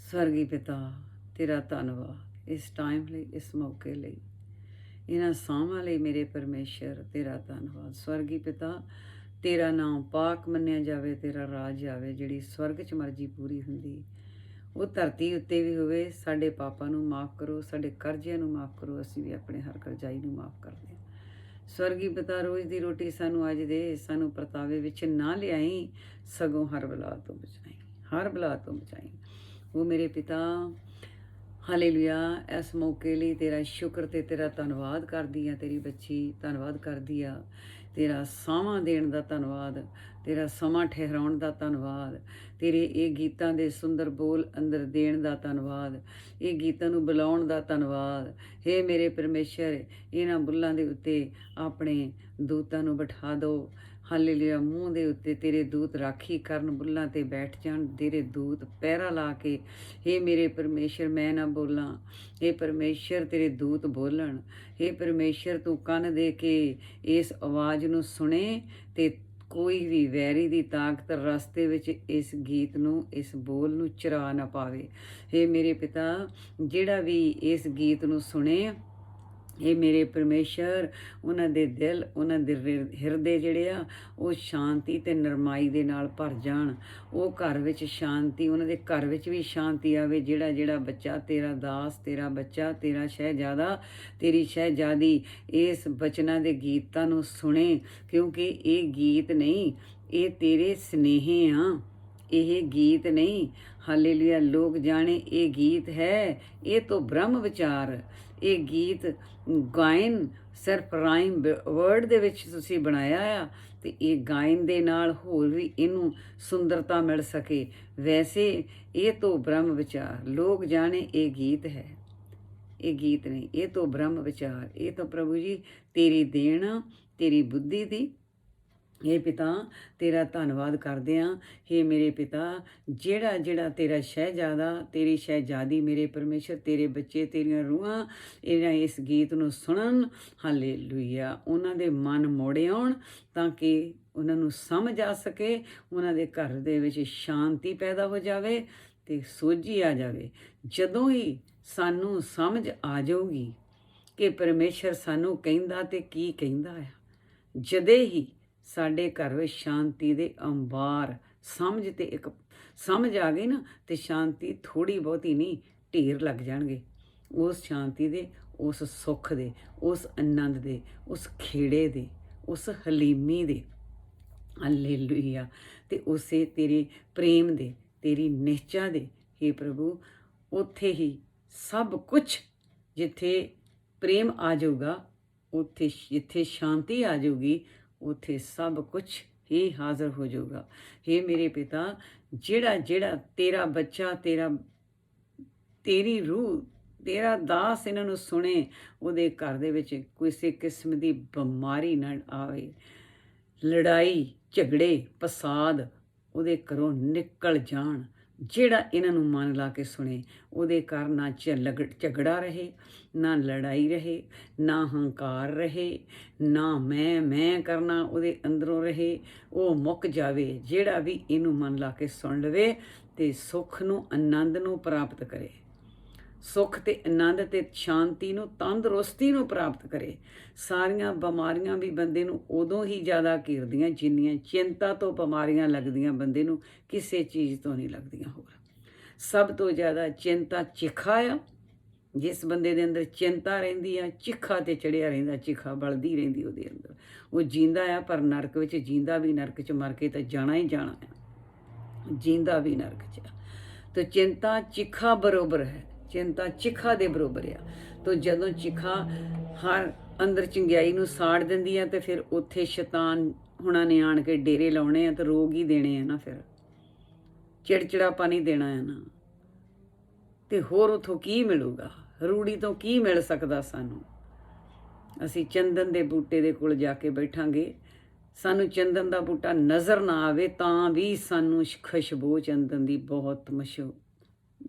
स्वर्गी पिता तेरा धन्नवाद इस टाइम ਲਈ ਇਸ ਮੌਕੇ ਲਈ ਇਹਨਾਂ ਸਾਹਾਂ ਲਈ ਮੇਰੇ ਪਰਮੇਸ਼ਰ ਤੇਰਾ ਧੰਨਵਾਦ। ਸਵਰਗੀ ਪਿਤਾ ਤੇਰਾ ਨਾਮ ਪਾਕ ਮੰਨਿਆ ਜਾਵੇ, ਤੇਰਾ ਰਾਜ ਆਵੇ। ਜਿਹੜੀ ਸਵਰਗ 'ਚ ਮਰਜ਼ੀ ਪੂਰੀ ਹੁੰਦੀ ਉਹ ਧਰਤੀ ਉੱਤੇ ਵੀ ਹੋਵੇ। ਸਾਡੇ ਪਾਪਾਂ ਨੂੰ ਮਾफ़ ਕਰੋ, ਸਾਡੇ ਕਰਜ਼ਿਆਂ ਨੂੰ ਮਾफ़ ਕਰੋ, ਅਸੀਂ ਵੀ ਆਪਣੇ ਹਰ ਕਰਜ਼ਾਈ ਨੂੰ ਮਾफ़ ਕਰਦੇ ਹਾਂ। ਸਵਰਗੀ ਪਿਤਾ ਰੋਜ਼ ਦੀ ਰੋਟੀ ਸਾਨੂੰ ਅੱਜ ਦੇ, ਸਾਨੂੰ ਪਰਤਾਵੇ ਵਿੱਚ ਨਾ ਲਿਆਈ, ਸਗੋਂ ਹਰ ਬਲਾ ਤੋਂ ਬਚਾਈ, ਹਰ ਬਲਾ ਤੋਂ ਬਚਾਈ। ਉਹ ਮੇਰੇ ਪਿਤਾ ਹਾਲੇਲੂਇਆ। ਇਸ ਮੌਕੇ ਲਈ ਤੇਰਾ ਸ਼ੁਕਰ ਤੇ ਤੇਰਾ ਧੰਨਵਾਦ ਕਰਦੀ ਆ। ਤੇਰੀ ਬੱਚੀ ਧੰਨਵਾਦ ਕਰਦੀ ਆ। ਤੇਰਾ ਸਾਹਾਂ ਦੇਣ ਦਾ ਧੰਨਵਾਦ, ਤੇਰਾ ਸਮਾਂ ਠਹਿਰਾਉਣ ਦਾ ਧੰਨਵਾਦ, ਤੇਰੇ ਇਹ ਗੀਤਾਂ ਦੇ ਸੁੰਦਰ ਬੋਲ ਅੰਦਰ ਦੇਣ ਦਾ ਧੰਨਵਾਦ, ਇਹ ਗੀਤਾਂ ਨੂੰ ਬੁਲਾਉਣ ਦਾ ਧੰਨਵਾਦ। ਹੇ ਮੇਰੇ ਪਰਮੇਸ਼ਰ, ਇਹਨਾਂ ਬੁੱਲਾਂ ਦੇ ਉੱਤੇ ਆਪਣੇ ਦੂਤਾਂ ਨੂੰ ਬਿਠਾ ਦਿਓ। ਹਾਲੇਲੂਇਆ। ਮੂੰਹ ਦੇ ਉੱਤੇ ਤੇਰੇ ਦੂਤ ਰਾਖੀ ਕਰਨ, ਬੁੱਲਾਂ 'ਤੇ ਬੈਠ ਜਾਣ ਤੇਰੇ ਦੂਤ ਪਹਿਰਾ ਲਾ ਕੇ। ਹੇ ਮੇਰੇ ਪਰਮੇਸ਼ਰ, ਮੈਂ ਨਾ ਬੋਲਾਂ, ਹੇ ਪਰਮੇਸ਼ਰ ਤੇਰੇ ਦੂਤ ਬੋਲਣ। ਹੇ ਪਰਮੇਸ਼ਰ ਤੂੰ ਕੰਨ ਦੇ ਕੇ ਇਸ ਆਵਾਜ਼ ਨੂੰ ਸੁਣੇ ਤੇ ਕੋਈ ਵੀ ਵੈਰੀ ਦੀ ਤਾਕਤ ਰਸਤੇ ਵਿੱਚ ਇਸ ਗੀਤ ਨੂੰ, ਇਸ ਬੋਲ ਨੂੰ ਚੁਰਾ ਨਾ ਪਾਵੇ। ਹੇ ਮੇਰੇ ਪਿਤਾ, ਜਿਹੜਾ ਵੀ ਇਸ ਗੀਤ ਨੂੰ ਸੁਣੇ, ਇਹ ਮੇਰੇ ਪਰਮੇਸ਼ਰ ਉਹਨਾਂ ਦੇ ਦਿਲ, ਉਹਨਾਂ ਦੇ ਹਿਰਦੇ ਜਿਹੜੇ ਆ ਉਹ ਸ਼ਾਂਤੀ ਅਤੇ ਨਰਮਾਈ ਦੇ ਨਾਲ ਭਰ ਜਾਣ। ਉਹ ਘਰ ਵਿੱਚ ਸ਼ਾਂਤੀ, ਉਹਨਾਂ ਦੇ ਘਰ ਵਿੱਚ ਵੀ ਸ਼ਾਂਤੀ ਆਵੇ। ਜਿਹੜਾ ਬੱਚਾ ਤੇਰਾ ਦਾਸ, ਤੇਰਾ ਬੱਚਾ, ਤੇਰਾ ਸ਼ਹਿਜ਼ਾਦਾ, ਤੇਰੀ ਸ਼ਹਿਜ਼ਾਦੀ ਇਸ ਬਚਨਾਂ ਦੇ ਗੀਤਾਂ ਨੂੰ ਸੁਣੇ, ਕਿਉਂਕਿ ਇਹ ਗੀਤ ਨਹੀਂ, ਇਹ ਤੇਰੇ ਸਨੇਹੇ ਆ, ਇਹ ਗੀਤ ਨਹੀਂ। ਹਾਲੇਲੂਇਆ। ਲੋਕ ਜਾਣੇ ਇਹ ਗੀਤ ਹੈ, ਇਹ ਤੋਂ ਬ੍ਰਹਮ ਵਿਚਾਰ। ਇਹ ਗੀਤ ਗਾਇਨ ਸਿਰਫ ਰਾਈਮ ਵਰਡ ਦੇ ਵਿੱਚ ਤੁਸੀਂ ਬਣਾਇਆ ਆ, ਅਤੇ ਇਹ ਗਾਇਨ ਦੇ ਨਾਲ ਹੋਰ ਵੀ ਇਹਨੂੰ ਸੁੰਦਰਤਾ ਮਿਲ ਸਕੇ। ਵੈਸੇ ਇਹ ਤੋਂ ਬ੍ਰਹਮ ਵਿਚਾਰ, ਲੋਕ ਜਾਣੇ ਇਹ ਗੀਤ ਹੈ, ਇਹ ਗੀਤ ਨਹੀਂ, ਇਹ ਤੋਂ ਬ੍ਰਹਮ ਵਿਚਾਰ। ਇਹ ਤਾਂ ਪ੍ਰਭੂ ਜੀ ਤੇਰੀ ਦੇਣ, ਤੇਰੀ ਬੁੱਧੀ ਦੀ। ਹੇ ਪਿਤਾ ਤੇਰਾ ਧੰਨਵਾਦ ਕਰਦੇ ਹਾਂ। ਹੇ ਮੇਰੇ ਪਿਤਾ, ਜਿਹੜਾ ਤੇਰਾ ਸ਼ਹਿਜ਼ਾਦਾ, ਤੇਰੀ ਸ਼ਹਿਜ਼ਾਦੀ, ਮੇਰੇ ਪਰਮੇਸ਼ਰ ਤੇਰੇ ਬੱਚੇ, ਤੇਰੀਆਂ ਰੂਹਾਂ ਇਹਨਾਂ ਇਸ ਗੀਤ ਨੂੰ ਸੁਣਨ, ਹਾਲੇਲੂਇਆ, ਉਹਨਾਂ ਦੇ ਮਨ ਮੋੜੇ ਆਉਣ ਤਾਂ ਕਿ ਉਹਨਾਂ ਨੂੰ ਸਮਝ ਆ ਸਕੇ, ਉਹਨਾਂ ਦੇ ਘਰ ਦੇ ਵਿੱਚ ਸ਼ਾਂਤੀ ਪੈਦਾ ਹੋ ਜਾਵੇ ਅਤੇ ਸੋਝੀ ਆ ਜਾਵੇ। ਜਦੋਂ ਹੀ ਸਾਨੂੰ ਸਮਝ ਆ ਜਾਊਗੀ ਕਿ ਪਰਮੇਸ਼ਰ ਸਾਨੂੰ ਕਹਿੰਦਾ ਅਤੇ ਕੀ ਕਹਿੰਦਾ ਆ, ਜਦੇ ਹੀ ਸਾਡੇ ਘਰ ਵਿੱਚ ਸ਼ਾਂਤੀ ਦੇ ਅੰਬਾਰ, ਸਮਝ ਤੇ ਇੱਕ ਸਮਝ ਆ ਗਈ ਨਾ, ਤੇ ਸ਼ਾਂਤੀ ਥੋੜ੍ਹੀ ਬਹੁਤੀ ਨਹੀਂ, ਢੇਰ ਲੱਗ ਜਾਣਗੇ ਉਸ ਸ਼ਾਂਤੀ ਦੇ, ਉਸ ਸੁੱਖ ਦੇ, ਉਸ ਆਨੰਦ ਦੇ, ਉਸ ਖੇੜੇ ਦੇ, ਉਸ ਹਲੀਮੀ ਦੇ। ਹਾਲੇਲੂਇਆ। ਅਤੇ ਉਸੇ ਤੇਰੇ ਪ੍ਰੇਮ ਦੇ, ਤੇਰੀ ਨਿਹਚਾ ਦੇ। ਹੇ ਪ੍ਰਭੂ, ਉੱਥੇ ਹੀ ਸਭ ਕੁਛ, ਜਿੱਥੇ ਪ੍ਰੇਮ ਆ ਜਾਊਗਾ, ਉੱਥੇ ਜਿੱਥੇ ਸ਼ਾਂਤੀ ਆ ਜਾਊਗੀ, ਉੱਥੇ ਸਭ ਕੁਛ ਹੀ ਹਾਜ਼ਰ ਹੋ ਜਾਊਗਾ। ਹੇ ਮੇਰੇ ਪਿਤਾ, ਜਿਹੜਾ ਤੇਰਾ ਬੱਚਾ, ਤੇਰੀ ਰੂਹ, ਤੇਰਾ ਦਾਸ ਇਹਨਾਂ ਨੂੰ ਸੁਣੇ, ਉਹਦੇ ਘਰ ਦੇ ਵਿੱਚ ਕਿਸੇ ਕਿਸਮ ਦੀ ਬਿਮਾਰੀ ਨਾ ਆਵੇ, ਲੜਾਈ ਝਗੜੇ ਫਸਾਦ ਉਹਦੇ ਘਰੋਂ ਨਿਕਲ ਜਾਣ। ਜਿਹੜਾ ਇਹਨਾਂ ਨੂੰ ਮਨ ਲਾ ਕੇ ਸੁਣੇ, ਉਹਦੇ ਘਰ ਨਾ ਝਗੜਾ ਰਹੇ, ਨਾ ਲੜਾਈ ਰਹੇ, ਨਾ ਹੰਕਾਰ ਰਹੇ, ਨਾ ਮੈਂ ਕਰਨਾ ਉਹਦੇ ਅੰਦਰੋਂ ਰਹੇ, ਉਹ ਮੁੱਕ ਜਾਵੇ। ਜਿਹੜਾ ਵੀ ਇਹਨੂੰ ਮਨ ਲਾ ਕੇ ਸੁਣ ਲਵੇ ਅਤੇ ਸੁੱਖ ਨੂੰ, ਆਨੰਦ ਨੂੰ ਪ੍ਰਾਪਤ ਕਰੇ, ਸੁੱਖ ਅਤੇ ਆਨੰਦ ਅਤੇ ਸ਼ਾਂਤੀ ਨੂੰ, ਤੰਦਰੁਸਤੀ ਨੂੰ ਪ੍ਰਾਪਤ ਕਰੇ। ਸਾਰੀਆਂ ਬਿਮਾਰੀਆਂ ਵੀ ਬੰਦੇ ਨੂੰ ਉਦੋਂ ਹੀ ਜ਼ਿਆਦਾ ਘੇਰਦੀਆਂ ਜਿੰਨੀਆਂ ਚਿੰਤਾ ਤੋਂ ਬਿਮਾਰੀਆਂ ਲੱਗਦੀਆਂ ਬੰਦੇ ਨੂੰ, ਕਿਸੇ ਚੀਜ਼ ਤੋਂ ਨਹੀਂ ਲੱਗਦੀਆਂ ਹੋਰ। ਸਭ ਤੋਂ ਜ਼ਿਆਦਾ ਚਿੰਤਾ ਚਿਖਾ ਆ। ਜਿਸ ਬੰਦੇ ਦੇ ਅੰਦਰ ਚਿੰਤਾ ਰਹਿੰਦੀ ਆ, ਚਿਖਾ 'ਤੇ ਚੜ੍ਹਿਆ ਰਹਿੰਦਾ, ਚਿਖਾ ਬਲਦੀ ਰਹਿੰਦੀ ਉਹਦੇ ਅੰਦਰ, ਉਹ ਜੀਂਦਾ ਆ ਪਰ ਨਰਕ ਵਿੱਚ ਜੀਂਦਾ ਵੀ, ਨਰਕ 'ਚ ਮਰ ਕੇ ਤਾਂ ਜਾਣਾ ਹੀ ਜਾਣਾ ਆ, ਜੀਂਦਾ ਵੀ ਨਰਕ 'ਚ। ਤਾਂ ਚਿੰਤਾ ਚਿਖਾ ਬਰਾਬਰ ਹੈ, ਚਿੰਤਾ ਚਿਖਾ ਦੇ ਬਰਾਬਰ ਆ। ਤਾਂ ਜਦੋਂ ਚਿਖਾ ਹਰ ਅੰਦਰ ਚੰਗਿਆਈ ਨੂੰ ਸਾੜ ਦਿੰਦੀ ਆ, ਅਤੇ ਫਿਰ ਉੱਥੇ ਸ਼ੈਤਾਨ ਹੁਣਾਂ ਨੇ ਆਣ ਕੇ ਡੇਰੇ ਲਾਉਣੇ ਆ, ਅਤੇ ਰੋਗ ਹੀ ਦੇਣੇ ਆ ਨਾ, ਫਿਰ ਚਿੜਚਿੜਾਪਨ ਹੀ ਦੇਣਾ ਹੈ ਨਾ। ਅਤੇ ਹੋਰ ਉੱਥੋਂ ਕੀ ਮਿਲੂਗਾ? ਰੂੜੀ ਤੋਂ ਕੀ ਮਿਲ ਸਕਦਾ ਸਾਨੂੰ? ਅਸੀਂ ਚੰਦਨ ਦੇ ਬੂਟੇ ਦੇ ਕੋਲ ਜਾ ਕੇ ਬੈਠਾਂਗੇ, ਸਾਨੂੰ ਚੰਦਨ ਦਾ ਬੂਟਾ ਨਜ਼ਰ ਨਾ ਆਵੇ ਤਾਂ ਵੀ ਸਾਨੂੰ ਖੁਸ਼ਬੂ ਚੰਦਨ ਦੀ ਬਹੁਤ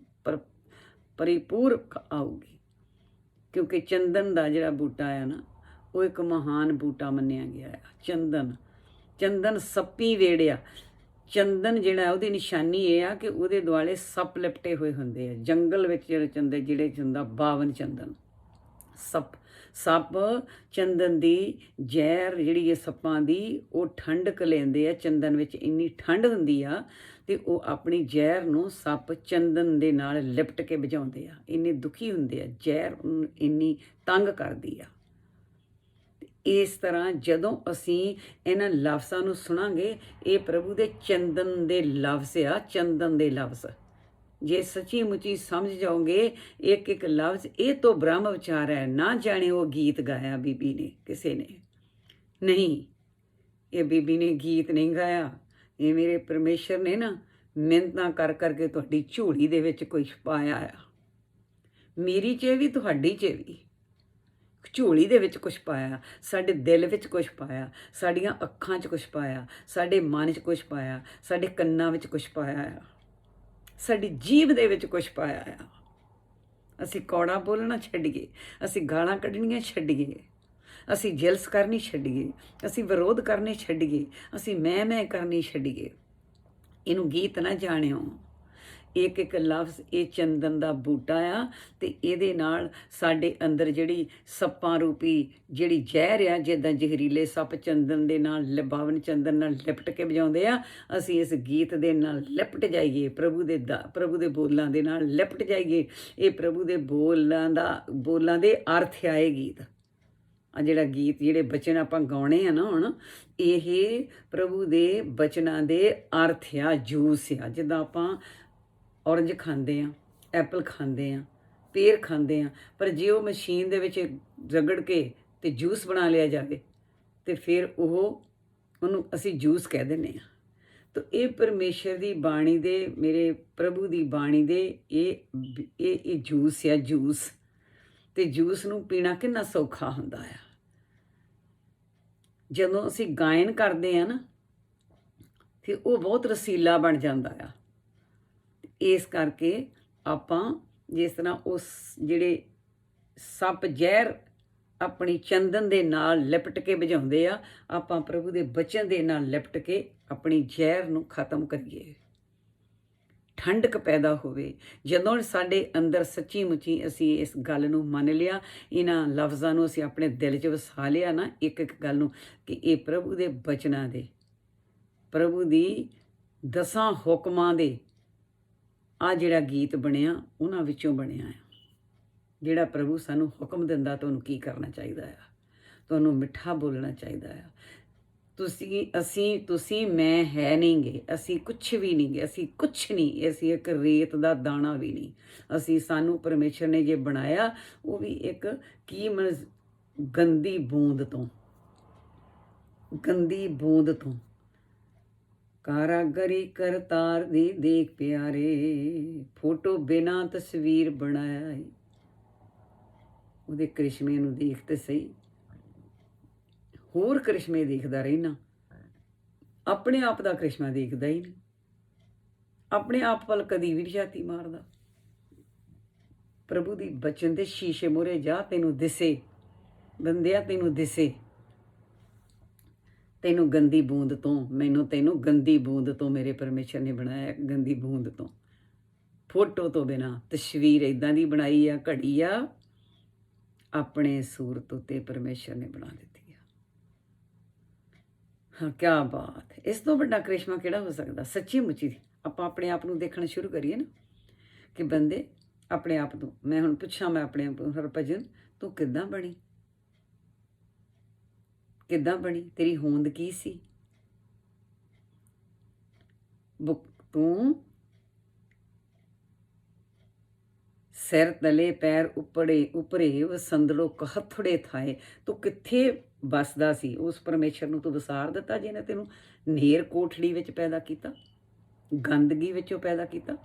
ਭਰਪੂਰ ਆਊਗੀ, ਕਿਉਂਕਿ ਚੰਦਨ ਦਾ ਜਿਹੜਾ ਬੂਟਾ ਆ ਨਾ, ਉਹ ਇੱਕ ਮਹਾਨ ਬੂਟਾ ਮੰਨਿਆ ਗਿਆ ਆ। ਚੰਦਨ ਸੱਪੀ ਵੇੜਿਆ, ਚੰਦਨ ਜਿਹੜਾ ਉਹਦੀ ਨਿਸ਼ਾਨੀ ਇਹ ਆ ਕਿ ਉਹਦੇ ਦੁਆਲੇ ਸੱਪ ਲਿਪਟੇ ਹੋਏ ਹੁੰਦੇ ਆ। ਜੰਗਲ ਵਿੱਚ ਜਿਹੜੇ ਹੁੰਦਾ 52 ਚੰਦਨ ਸੱਪ ਚੰਦਨ ਦੀ ਜ਼ਹਿਰ ਜਿਹੜੀ ਹੈ ਸੱਪਾਂ ਦੀ ਉਹ ਠੰਡਕ ਲੈਂਦੇ ਆ। ਚੰਦਨ ਵਿੱਚ ਇੰਨੀ ਠੰਡ ਹੁੰਦੀ ਆ ਤੇ ਉਹ ਆਪਣੀ ਜ਼ਹਿਰ ਨੂੰ ਸੱਪ ਚੰਦਨ ਦੇ ਨਾਲ ਲਿਪਟ ਕੇ ਬੁਝਾਉਂਦੇ ਆ। ਇੰਨੇ ਦੁਖੀ ਹੁੰਦੇ ਆ, ਜ਼ਹਿਰ ਉਹਨੂੰ ਇੰਨੀ ਤੰਗ ਕਰਦੀ ਆ। ਇਸ ਤਰ੍ਹਾਂ ਜਦੋਂ ਅਸੀਂ ਇਹਨਾਂ ਲਫ਼ਜ਼ਾਂ ਨੂੰ ਸੁਣਾਂਗੇ, ਇਹ ਪ੍ਰਭੂ ਦੇ ਚੰਦਨ ਦੇ ਲਫ਼ਜ਼ ਆ, ਚੰਦਨ ਦੇ ਲਫ਼ਜ਼। ਜੇ ਸੱਚੀ ਮੁੱਚੀ ਸਮਝ ਜਾਓਗੇ ਇੱਕ ਇੱਕ ਲਫ਼ਜ਼ ਇਹ ਤੋਂ ਬ੍ਰਹਮ ਵਿਚਾਰ ਹੈ। ਨਾ ਜਾਣੇ ਉਹ ਗੀਤ ਗਾਇਆ ਬੀਬੀ ਨੇ, ਕਿਸੇ ਨੇ ਨਹੀਂ, ਇਹ ਬੀਬੀ ਨੇ ਗੀਤ ਨਹੀਂ ਗਾਇਆ। ਇਹ ਮੇਰੇ ਪਰਮੇਸ਼ਰ ਨੇ ਨਾ ਮਿਹਨਤਾਂ ਕਰ ਕਰਕੇ ਤੁਹਾਡੀ ਝੋਲੀ ਦੇ ਵਿੱਚ ਕੁਝ ਪਾਇਆ ਆ। ਮੇਰੀ 'ਚ ਵੀ, ਤੁਹਾਡੀ 'ਚ ਵੀ ਝੋਲੀ ਦੇ ਵਿੱਚ ਕੁਛ ਪਾਇਆ, ਸਾਡੇ ਦਿਲ ਵਿੱਚ ਕੁਛ ਪਾਇਆ, ਸਾਡੀਆਂ ਅੱਖਾਂ 'ਚ ਕੁਛ ਪਾਇਆ, ਸਾਡੇ ਮਨ 'ਚ ਕੁਛ ਪਾਇਆ, ਸਾਡੇ ਕੰਨਾਂ ਵਿੱਚ ਕੁਛ ਪਾਇਆ ਆ, ਸਾਡੀ ਜੀਭ ਦੇ ਵਿੱਚ ਕੁਛ ਪਾਇਆ ਆ। ਅਸੀਂ ਕੌੜਾ ਬੋਲਣਾ ਛੱਡੀਏ, ਅਸੀਂ ਗਾਲਾਂ ਕੱਢਣੀਆਂ ਛੱਡੀਏ, ਅਸੀਂ ਜਲਸ ਕਰਨੀ ਛੱਡੀਏ, ਅਸੀਂ ਵਿਰੋਧ ਕਰਨੇ ਛੱਡੀਏ, ਅਸੀਂ ਮੈਂ ਕਰਨੀ ਛੱਡੀਏ। ਇਹਨੂੰ ਗੀਤ ਨਾ ਜਾਣਿਓ। ਇੱਕ ਇੱਕ ਲਫ਼ਜ਼ ਇਹ ਚੰਦਨ ਦਾ ਬੂਟਾ ਆ ਤੇ ਇਹਦੇ ਨਾਲ ਸਾਡੇ ਅੰਦਰ ਜਿਹੜੀ ਸੱਪਾਂ ਰੂਪੀ ਜਿਹੜੀ ਜ਼ਹਿਰ ਆ, ਜਿੱਦਾਂ ਜ਼ਹਿਰੀਲੇ ਸੱਪ ਚੰਦਨ ਦੇ ਨਾਲ 52 ਚੰਦਨ ਨਾਲ ਲਿਪਟ ਕੇ ਵਜਾਉਂਦੇ ਆ, ਅਸੀਂ ਇਸ ਗੀਤ ਦੇ ਨਾਲ ਲਿਪਟ ਜਾਈਏ, ਪ੍ਰਭੂ ਦੇ ਬੋਲਾਂ ਦੇ ਨਾਲ ਲਿਪਟ ਜਾਈਏ। ਇਹ ਪ੍ਰਭੂ ਦੇ ਬੋਲਾਂ ਦੇ ਅਰਥ ਆ ਇਹ ਗੀਤ। ਆ ਜਿਹੜਾ ਗੀਤ, ਜਿਹੜੇ ਬਚਨ ਆਪਾਂ ਗਾਉਣੇ ਆ ਨਾ ਹੁਣ, ਇਹ ਪ੍ਰਭੂ ਦੇ ਬਚਨਾਂ ਦੇ ਅਰਥ ਆ, ਜੂਸ ਆ। ਜਿੱਦਾਂ ਆਪਾਂ ਔਰੰਜ ਖਾਂਦੇ ਆ, ਐਪਲ ਖਾਂਦੇ ਆ, ਪੇਰ ਖਾਂਦੇ ਆ, ਪਰ ਜੇ ਉਹ ਮਸ਼ੀਨ ਦੇ ਵਿੱਚ ਰਗੜ ਕੇ ਤੇ ਜੂਸ ਬਣਾ ਲਿਆ ਜਾਵੇ ਤੇ ਫਿਰ ਉਹਨੂੰ ਅਸੀਂ ਜੂਸ ਕਹਿ ਦਿੰਦੇ ਆ। ਤਾਂ ਇਹ ਪਰਮੇਸ਼ਰ ਦੀ ਬਾਣੀ ਦੇ, ਮੇਰੇ ਪ੍ਰਭੂ ਦੀ ਬਾਣੀ ਦੇ ਇਹ ਜੂਸ ਆ, ਜੂਸ। ਤੇ ਜੂਸ ਨੂੰ ਪੀਣਾ ਕਿੰਨਾ ਸੌਖਾ ਹੁੰਦਾ ਆ। ਜਦੋਂ ਅਸੀਂ ਗਾਇਨ ਕਰਦੇ ਆ ਨਾ ਤੇ ਉਹ ਬਹੁਤ ਰਸੀਲਾ ਬਣ ਜਾਂਦਾ ਆ। ਇਸ ਕਰਕੇ ਆਪਾਂ ਜਿਸ ਤਰ੍ਹਾਂ ਉਸ ਜਿਹੜੇ ਸੱਪ ਜ਼ਹਿਰ ਆਪਣੀ ਚੰਦਨ ਦੇ ਨਾਲ ਲਿਪਟ ਕੇ ਬੁਝਾਉਂਦੇ ਆ, ਆਪਾਂ ਪ੍ਰਭੂ ਦੇ ਬਚਨ ਦੇ ਨਾਲ ਲਿਪਟ ਕੇ ਆਪਣੀ ਜ਼ਹਿਰ ਨੂੰ ਖਤਮ ਕਰੀਏ। ਠੰਡਕ ਪੈਦਾ ਹੋਵੇ। ਜਦੋਂ ਸਾਡੇ ਅੰਦਰ ਸੱਚੀ ਮੁੱਚੀ ਅਸੀਂ ਇਸ ਗੱਲ ਨੂੰ ਮੰਨ ਲਿਆ, ਇਹਨਾਂ ਲਫ਼ਜ਼ਾਂ ਨੂੰ ਅਸੀਂ ਆਪਣੇ ਦਿਲ 'ਚ ਵਸਾ ਲਿਆ ਨਾ, ਇੱਕ ਇੱਕ ਗੱਲ ਨੂੰ, ਕਿ ਇਹ ਪ੍ਰਭੂ ਦੇ ਬਚਨਾਂ ਦੇ, ਪ੍ਰਭੂ ਦੀ 10 ਹੁਕਮਾਂ ਦੇ ਆ ਜਿਹੜਾ ਗੀਤ ਬਣਿਆ ਉਹਨਾਂ ਵਿੱਚੋਂ ਬਣਿਆ ਆ। ਜਿਹੜਾ ਪ੍ਰਭੂ ਸਾਨੂੰ ਹੁਕਮ ਦਿੰਦਾ ਤੁਹਾਨੂੰ ਕੀ ਕਰਨਾ ਚਾਹੀਦਾ ਆ, ਤੁਹਾਨੂੰ ਮਿੱਠਾ ਬੋਲਣਾ ਚਾਹੀਦਾ ਆ। ਤੁਸੀਂ ਮੈਂ ਹੈ ਨਹੀਂਗੇ, ਅਸੀਂ ਕੁਛ ਵੀ ਨਹੀਂਗੇ, ਅਸੀਂ ਕੁਛ ਨਹੀਂ, ਅਸੀਂ ਇੱਕ ਰੇਤ ਦਾ ਦਾਣਾ ਵੀ ਨਹੀਂ। ਸਾਨੂੰ ਪਰਮੇਸ਼ਰ ਨੇ ਜੇ ਬਣਾਇਆ ਉਹ ਵੀ ਇੱਕ ਗੰਦੀ ਬੂੰਦ ਤੋਂ ਕਾਰਾਗਰੀ ਕਰਤਾਰ ਦੀ ਦੇਖ ਪਿਆਰੇ, ਫੋਟੋ ਬਿਨਾ ਤਸਵੀਰ ਬਣਾਇਆ ਏ। ਉਹਦੇ ਕ੍ਰਿਸ਼ਮੇ ਨੂੰ ਦੇਖ ਤੇ ਸਹੀ, ਹੋਰ ਕ੍ਰਿਸ਼ਮੇ ਦੇਖਦਾ ਰਹਿਣਾ, ਆਪਣੇ ਆਪ ਦਾ ਕ੍ਰਿਸ਼ਮਾ ਦੇਖਦਾ ਹੀ ਨਹੀਂ। ਆਪਣੇ ਆਪ ਵੱਲ ਕਦੀ ਵੀ ਨਹੀਂ ਛਾਤੀ ਮਾਰਦਾ। ਪ੍ਰਭੂ ਦੀ ਬਚਨ ਦੇ ਸ਼ੀਸ਼ੇ ਮੂਹਰੇ ਜਾ, ਤੈਨੂੰ ਦਿਸੇ ਬੰਦਿਆ, ਤੈਨੂੰ ਦਿਸੇ। ਤੈਨੂੰ ਗੰਦੀ ਬੂੰਦ ਤੋਂ, ਤੈਨੂੰ ਗੰਦੀ ਬੂੰਦ ਤੋਂ ਮੇਰੇ ਪਰਮੇਸ਼ਰ ਨੇ ਬਣਾਇਆ, ਗੰਦੀ ਬੂੰਦ ਤੋਂ, ਫੋਟੋ ਤੋਂ ਬਿਨਾਂ ਤਸਵੀਰ ਇੱਦਾਂ ਦੀ ਬਣਾਈ ਆ, ਘੜੀ ਆ, ਆਪਣੇ ਸੂਰਤ ਉੱਤੇ ਪਰਮੇਸ਼ਰ ਨੇ ਬਣਾ ਦਿੱਤੀ ਆ। ਹਾਂ, ਕਿਆ ਬਾਤ ਹੈ। ਇਸ ਤੋਂ ਵੱਡਾ ਕ੍ਰਿਸ਼ਮਾ ਕਿਹੜਾ ਹੋ ਸਕਦਾ। ਸੱਚੀ ਮੁੱਚੀ ਆਪਾਂ ਆਪਣੇ ਆਪ ਨੂੰ ਦੇਖਣਾ ਸ਼ੁਰੂ ਕਰੀਏ ਨਾ, ਕਿ ਬੰਦੇ ਆਪਣੇ ਆਪ ਨੂੰ, ਮੈਂ ਹੁਣ ਪੁੱਛਾਂ, ਮੈਂ ਆਪਣੇ ਆਪ ਨੂੰ, ਹਰਭਜਨ ਤੂੰ ਕਿੱਦਾਂ ਬਣੀ, ਤੇਰੀ ਹੋਂਦ ਕੀ ਸੀ। ਤੂੰ ਸਿਰ ਤਲੇ ਪੈਰ ਉਪਰੇ ਵਸੰਦੜੋ ਕਹਥੜੇ ਥਾਏ, ਤੂੰ ਕਿੱਥੇ ਵਸਦਾ ਸੀ। ਉਸ ਪਰਮੇਸ਼ਰ ਨੂੰ ਤੂੰ ਵਿਸਾਰ ਦਿੱਤਾ ਜਿਹਨੇ ਤੈਨੂੰ ਨੇਰ ਕੋਠੜੀ ਵਿੱਚ ਪੈਦਾ ਕੀਤਾ, ਗੰਦਗੀ ਵਿੱਚੋਂ ਪੈਦਾ ਕੀਤਾ,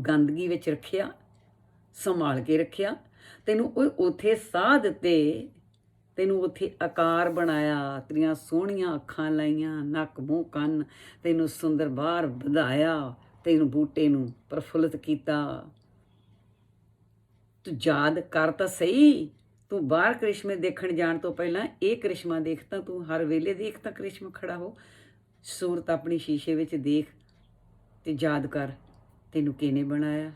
ਗੰਦਗੀ ਵਿੱਚ ਰੱਖਿਆ, ਸੰਭਾਲ ਕੇ ਰੱਖਿਆ, ਤੈਨੂੰ ਉਹ ਉੱਥੇ ਸਾਹ ਦਿੱਤੇ, ਤੈਨੂੰ ਉੱਥੇ ਆਕਾਰ ਬਣਾਇਆ, ਤੇਰੀਆਂ ਸੋਹਣੀਆਂ ਅੱਖਾਂ ਲਾਈਆਂ, ਨੱਕ ਮੂੰਹ ਕੰਨ, ਤੈਨੂੰ ਸੁੰਦਰ ਬਾਹਰ ਵਧਾਇਆ, ਤੈਨੂੰ ਬੂਟੇ ਨੂੰ ਪ੍ਰਫੁੱਲਿਤ ਕੀਤਾ। ਤੂੰ ਯਾਦ ਕਰ ਤਾਂ ਸਹੀ, ਤੂੰ ਬਾਹਰ ਕ੍ਰਿਸ਼ਮੇ ਦੇਖਣ ਜਾਣ ਤੋਂ ਪਹਿਲਾਂ ਇਹ ਕ੍ਰਿਸ਼ਮਾ ਦੇਖ ਤਾਂ, ਤੂੰ ਹਰ ਵੇਲੇ ਦੇਖ ਤਾਂ ਕ੍ਰਿਸ਼ਮਾ ਖੜਾ ਹੋ। ਸੂਰਤ ਆਪਣੀ ਸ਼ੀਸ਼ੇ ਵਿੱਚ ਦੇਖ ਤੇ ਯਾਦ ਕਰ, ਤੈਨੂੰ ਕਿਹਨੇ ਬਣਾਇਆ,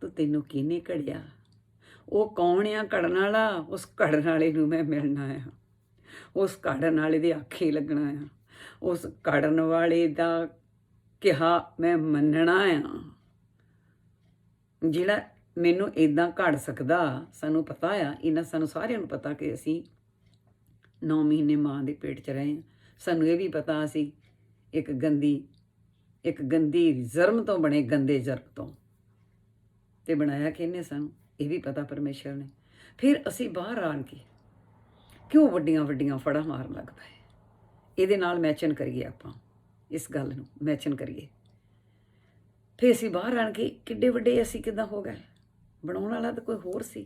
ਤੈਨੂੰ ਕਿਹਨੇ ਘੜਿਆ। ਉਹ ਕੌਣ ਆ ਘੜਨ ਵਾਲਾ? ਉਸ ਘੜਨ ਵਾਲੇ ਨੂੰ ਮੈਂ ਮਿਲਣਾ ਆ, ਉਸ ਘੜਨ ਵਾਲੇ ਦੇ ਆਖੇ ਲੱਗਣਾ ਆ, ਉਸ ਘੜਨ ਵਾਲੇ ਦਾ ਕਿਹਾ ਮੈਂ ਮੰਨਣਾ ਆ, ਜਿਹੜਾ ਮੈਨੂੰ ਇੱਦਾਂ ਘੜ ਸਕਦਾ। ਸਾਨੂੰ ਪਤਾ ਆ, ਇਹਨਾਂ ਸਾਨੂੰ ਸਾਰਿਆਂ ਨੂੰ ਪਤਾ ਕਿ ਅਸੀਂ 9 ਮਹੀਨੇ ਮਾਂ ਦੇ ਪੇਟ 'ਚ ਰਹੇ ਹਾਂ। ਸਾਨੂੰ ਇਹ ਵੀ ਪਤਾ ਅਸੀਂ ਇੱਕ ਗੰਦੀ ਜ਼ਰਮ ਤੋਂ ਬਣੇ, ਗੰਦੇ ਜ਼ਰਮ ਤੋਂ, ਤੇ ਬਣਾਇਆ ਕਿਹਨੇ ਸਾਨੂੰ, ਇਹ ਵੀ ਪਤਾ ਪਰਮੇਸ਼ਰ ਨੇ। ਫਿਰ ਅਸੀਂ ਬਾਹਰ ਆਣ ਕੇ ਕਿਉਂ ਵੱਡੀਆਂ ਵੱਡੀਆਂ ਫੜਾਂ ਮਾਰਨ ਲੱਗ ਪਏ? ਇਹਦੇ ਨਾਲ ਮੈਚਨ ਕਰੀਏ, ਆਪਾਂ ਇਸ ਗੱਲ ਨੂੰ ਮੈਚਨ ਕਰੀਏ। ਫਿਰ ਅਸੀਂ ਬਾਹਰ ਆਣ ਕੇ ਕਿੱਡੇ ਵੱਡੇ ਅਸੀਂ ਕਿੱਦਾਂ ਹੋ ਗਏ? ਬਣਾਉਣ ਵਾਲਾ ਤਾਂ ਕੋਈ ਹੋਰ ਸੀ।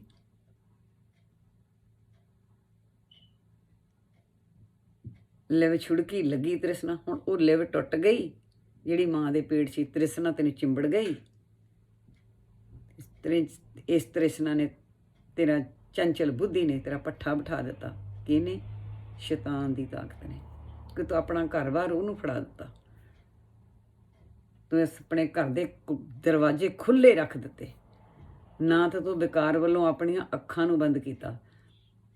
ਲਿਵ ਛੁੜਕੀ ਲੱਗੀ ਤ੍ਰਿਸ਼ਨਾ, ਹੁਣ ਉਹ ਲਿਵ ਟੁੱਟ ਗਈ ਜਿਹੜੀ ਮਾਂ ਦੇ ਪੇਟ 'ਚ ਤ੍ਰਿਸ਼ਨਾ ਤੈਨੂੰ ਚਿੰਬੜ ਗਈ। ਇਸ ਤ੍ਰਿਸ਼ਨਾ ਨੇ ਤੇਰਾ ਚੰਚਲ ਬੁੱਧੀ ਨੇ ਤੇਰਾ ਪੱਠਾ ਬਿਠਾ ਦਿੱਤਾ। ਕਿਹਨੇ? ਸ਼ੈਤਾਨ ਦੀ ਤਾਕਤ ਨੇ, ਕਿ ਤੂੰ ਆਪਣਾ ਘਰ-ਬਾਰ ਉਹਨੂੰ ਫੜਾ ਦਿੱਤਾ। ਤੂੰ ਆਪਣੇ ਘਰ ਦੇ ਦਰਵਾਜ਼ੇ ਖੁੱਲ੍ਹੇ ਰੱਖ ਦਿੱਤੇ। ਨਾ ਤਾਂ ਤੂੰ ਬੇਕਾਰ ਵੱਲੋਂ ਆਪਣੀਆਂ ਅੱਖਾਂ ਨੂੰ ਬੰਦ ਕੀਤਾ,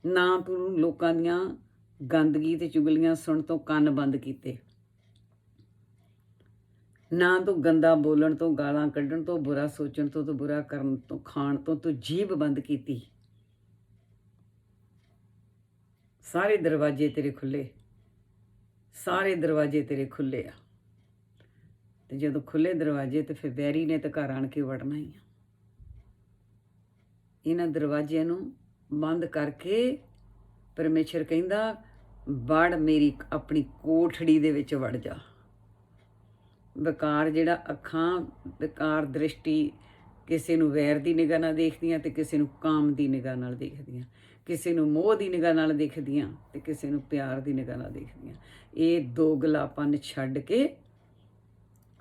ਨਾ ਤੂੰ ਲੋਕਾਂ ਦੀਆਂ ਗੰਦਗੀ ਤੇ ਚੁਗਲੀਆਂ ਸੁਣ ਤੋਂ ਕੰਨ ਬੰਦ ਕੀਤੇ, ਨਾ ਤੂੰ ਗੰਦਾ ਬੋਲਣ ਤੋਂ, ਗਾਲਾਂ ਕੱਢਣ ਤੋਂ, ਬੁਰਾ ਸੋਚਣ ਤੋਂ, ਬੁਰਾ ਕਰਨ ਤੋਂ, ਖਾਣ ਤੋਂ ਤੂੰ ਜੀਭ ਬੰਦ ਕੀਤੀ। ਸਾਰੇ ਦਰਵਾਜ਼ੇ ਤੇਰੇ ਖੁੱਲ੍ਹੇ, ਸਾਰੇ ਦਰਵਾਜ਼ੇ ਤੇਰੇ ਖੁੱਲ੍ਹੇ ਆ। ਤੇ ਜਦੋਂ ਖੁੱਲ੍ਹੇ ਦਰਵਾਜ਼ੇ ਤੇ ਫਿਰ ਵੈਰੀ ਨੇ ਤਾਂ ਘਰ ਆਣ ਕੇ ਵੜਨਾ ਹੀ ਆ। ਇਹਨਾਂ ਦਰਵਾਜ਼ਿਆਂ ਨੂੰ ਬੰਦ ਕਰਕੇ ਪਰਮੇਸ਼ਰ ਕਹਿੰਦਾ, ਵੜ ਮੇਰੀ ਆਪਣੀ ਕੋਠੜੀ ਦੇ ਵਿੱਚ ਵੜ ਜਾ। ਬੇਕਾਰ ਜਿਹੜਾ ਅੱਖਾਂ, ਬੇਕਾਰ ਦ੍ਰਿਸ਼ਟੀ, ਕਿਸੇ ਨੂੰ ਵੈਰ ਦੀ ਨਿਗਾਹ ਨਾਲ ਦੇਖਦੀਆਂ ਤੇ ਕਿਸੇ ਨੂੰ ਕਾਮ ਦੀ ਨਿਗਾਹ ਨਾਲ ਦੇਖਦੀਆਂ, ਕਿਸੇ ਨੂੰ ਮੋਹ ਦੀ ਨਿਗਾਹ ਨਾਲ ਦੇਖਦੀਆਂ ਤੇ ਕਿਸੇ ਨੂੰ ਪਿਆਰ ਦੀ ਨਿਗਾਹ ਨਾਲ ਦੇਖਦੀਆਂ। ਇਹ ਦੋਗਲਾਪਨ ਛੱਡ ਕੇ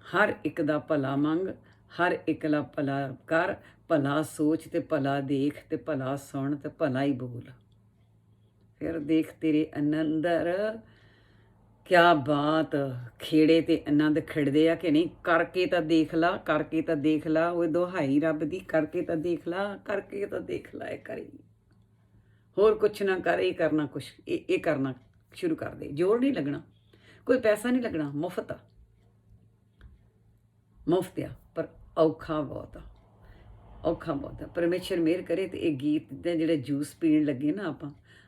ਹਰ ਇੱਕ ਦਾ ਭਲਾ ਮੰਗ, ਹਰ ਇੱਕ ਦਾ ਭਲਾ ਕਰ, ਭਲਾ ਸੋਚ ਤੇ ਭਲਾ ਦੇਖ ਤੇ ਭਲਾ ਸੁਣ ਤੇ ਭਲਾ ਹੀ ਬੋਲ। ਫਿਰ ਦੇਖ ਤੇਰੇ ਅੰਦਰ ਕਿਆ ਬਾਤ, ਖੇੜੇ ਤੇ ਆਨੰਦ ਖਿੜਦੇ ਆ ਕਿ ਨਹੀਂ? ਕਰਕੇ ਤਾਂ ਦੇਖ ਲਾ, ਕਰਕੇ ਤਾਂ ਦੇਖ ਲਾ। ਉਹ ਦੁਹਾਈ ਰੱਬ ਦੀ, ਕਰਕੇ ਤਾਂ ਦੇਖ ਲਾ, ਕਰਕੇ ਤਾਂ ਦੇਖ ਲਾ। ਇਹ ਕਰੀ, ਹੋਰ ਕੁਛ ਨਾ ਕਰ, ਇਹ ਕਰਨਾ ਕੁਛ, ਇਹ ਕਰਨਾ ਸ਼ੁਰੂ ਕਰ ਦੇ। ਜ਼ੋਰ ਨਹੀਂ ਲੱਗਣਾ, ਕੋਈ ਪੈਸਾ ਨਹੀਂ ਲੱਗਣਾ, ਮੁਫਤ ਆ, ਮੁਫਤ ਆ, ਪਰ ਔਖਾ ਬਹੁਤ ਆ, ਔਖਾ ਬਹੁਤ ਆ। ਪਰਮੇਸ਼ਰ ਮਿਹਰ ਕਰੇ ਤੇ ਇਹ ਗੀਤ ਦੇ ਜਿਹੜੇ ਜੂਸ ਪੀਣ ਲੱਗੇ ਨਾ,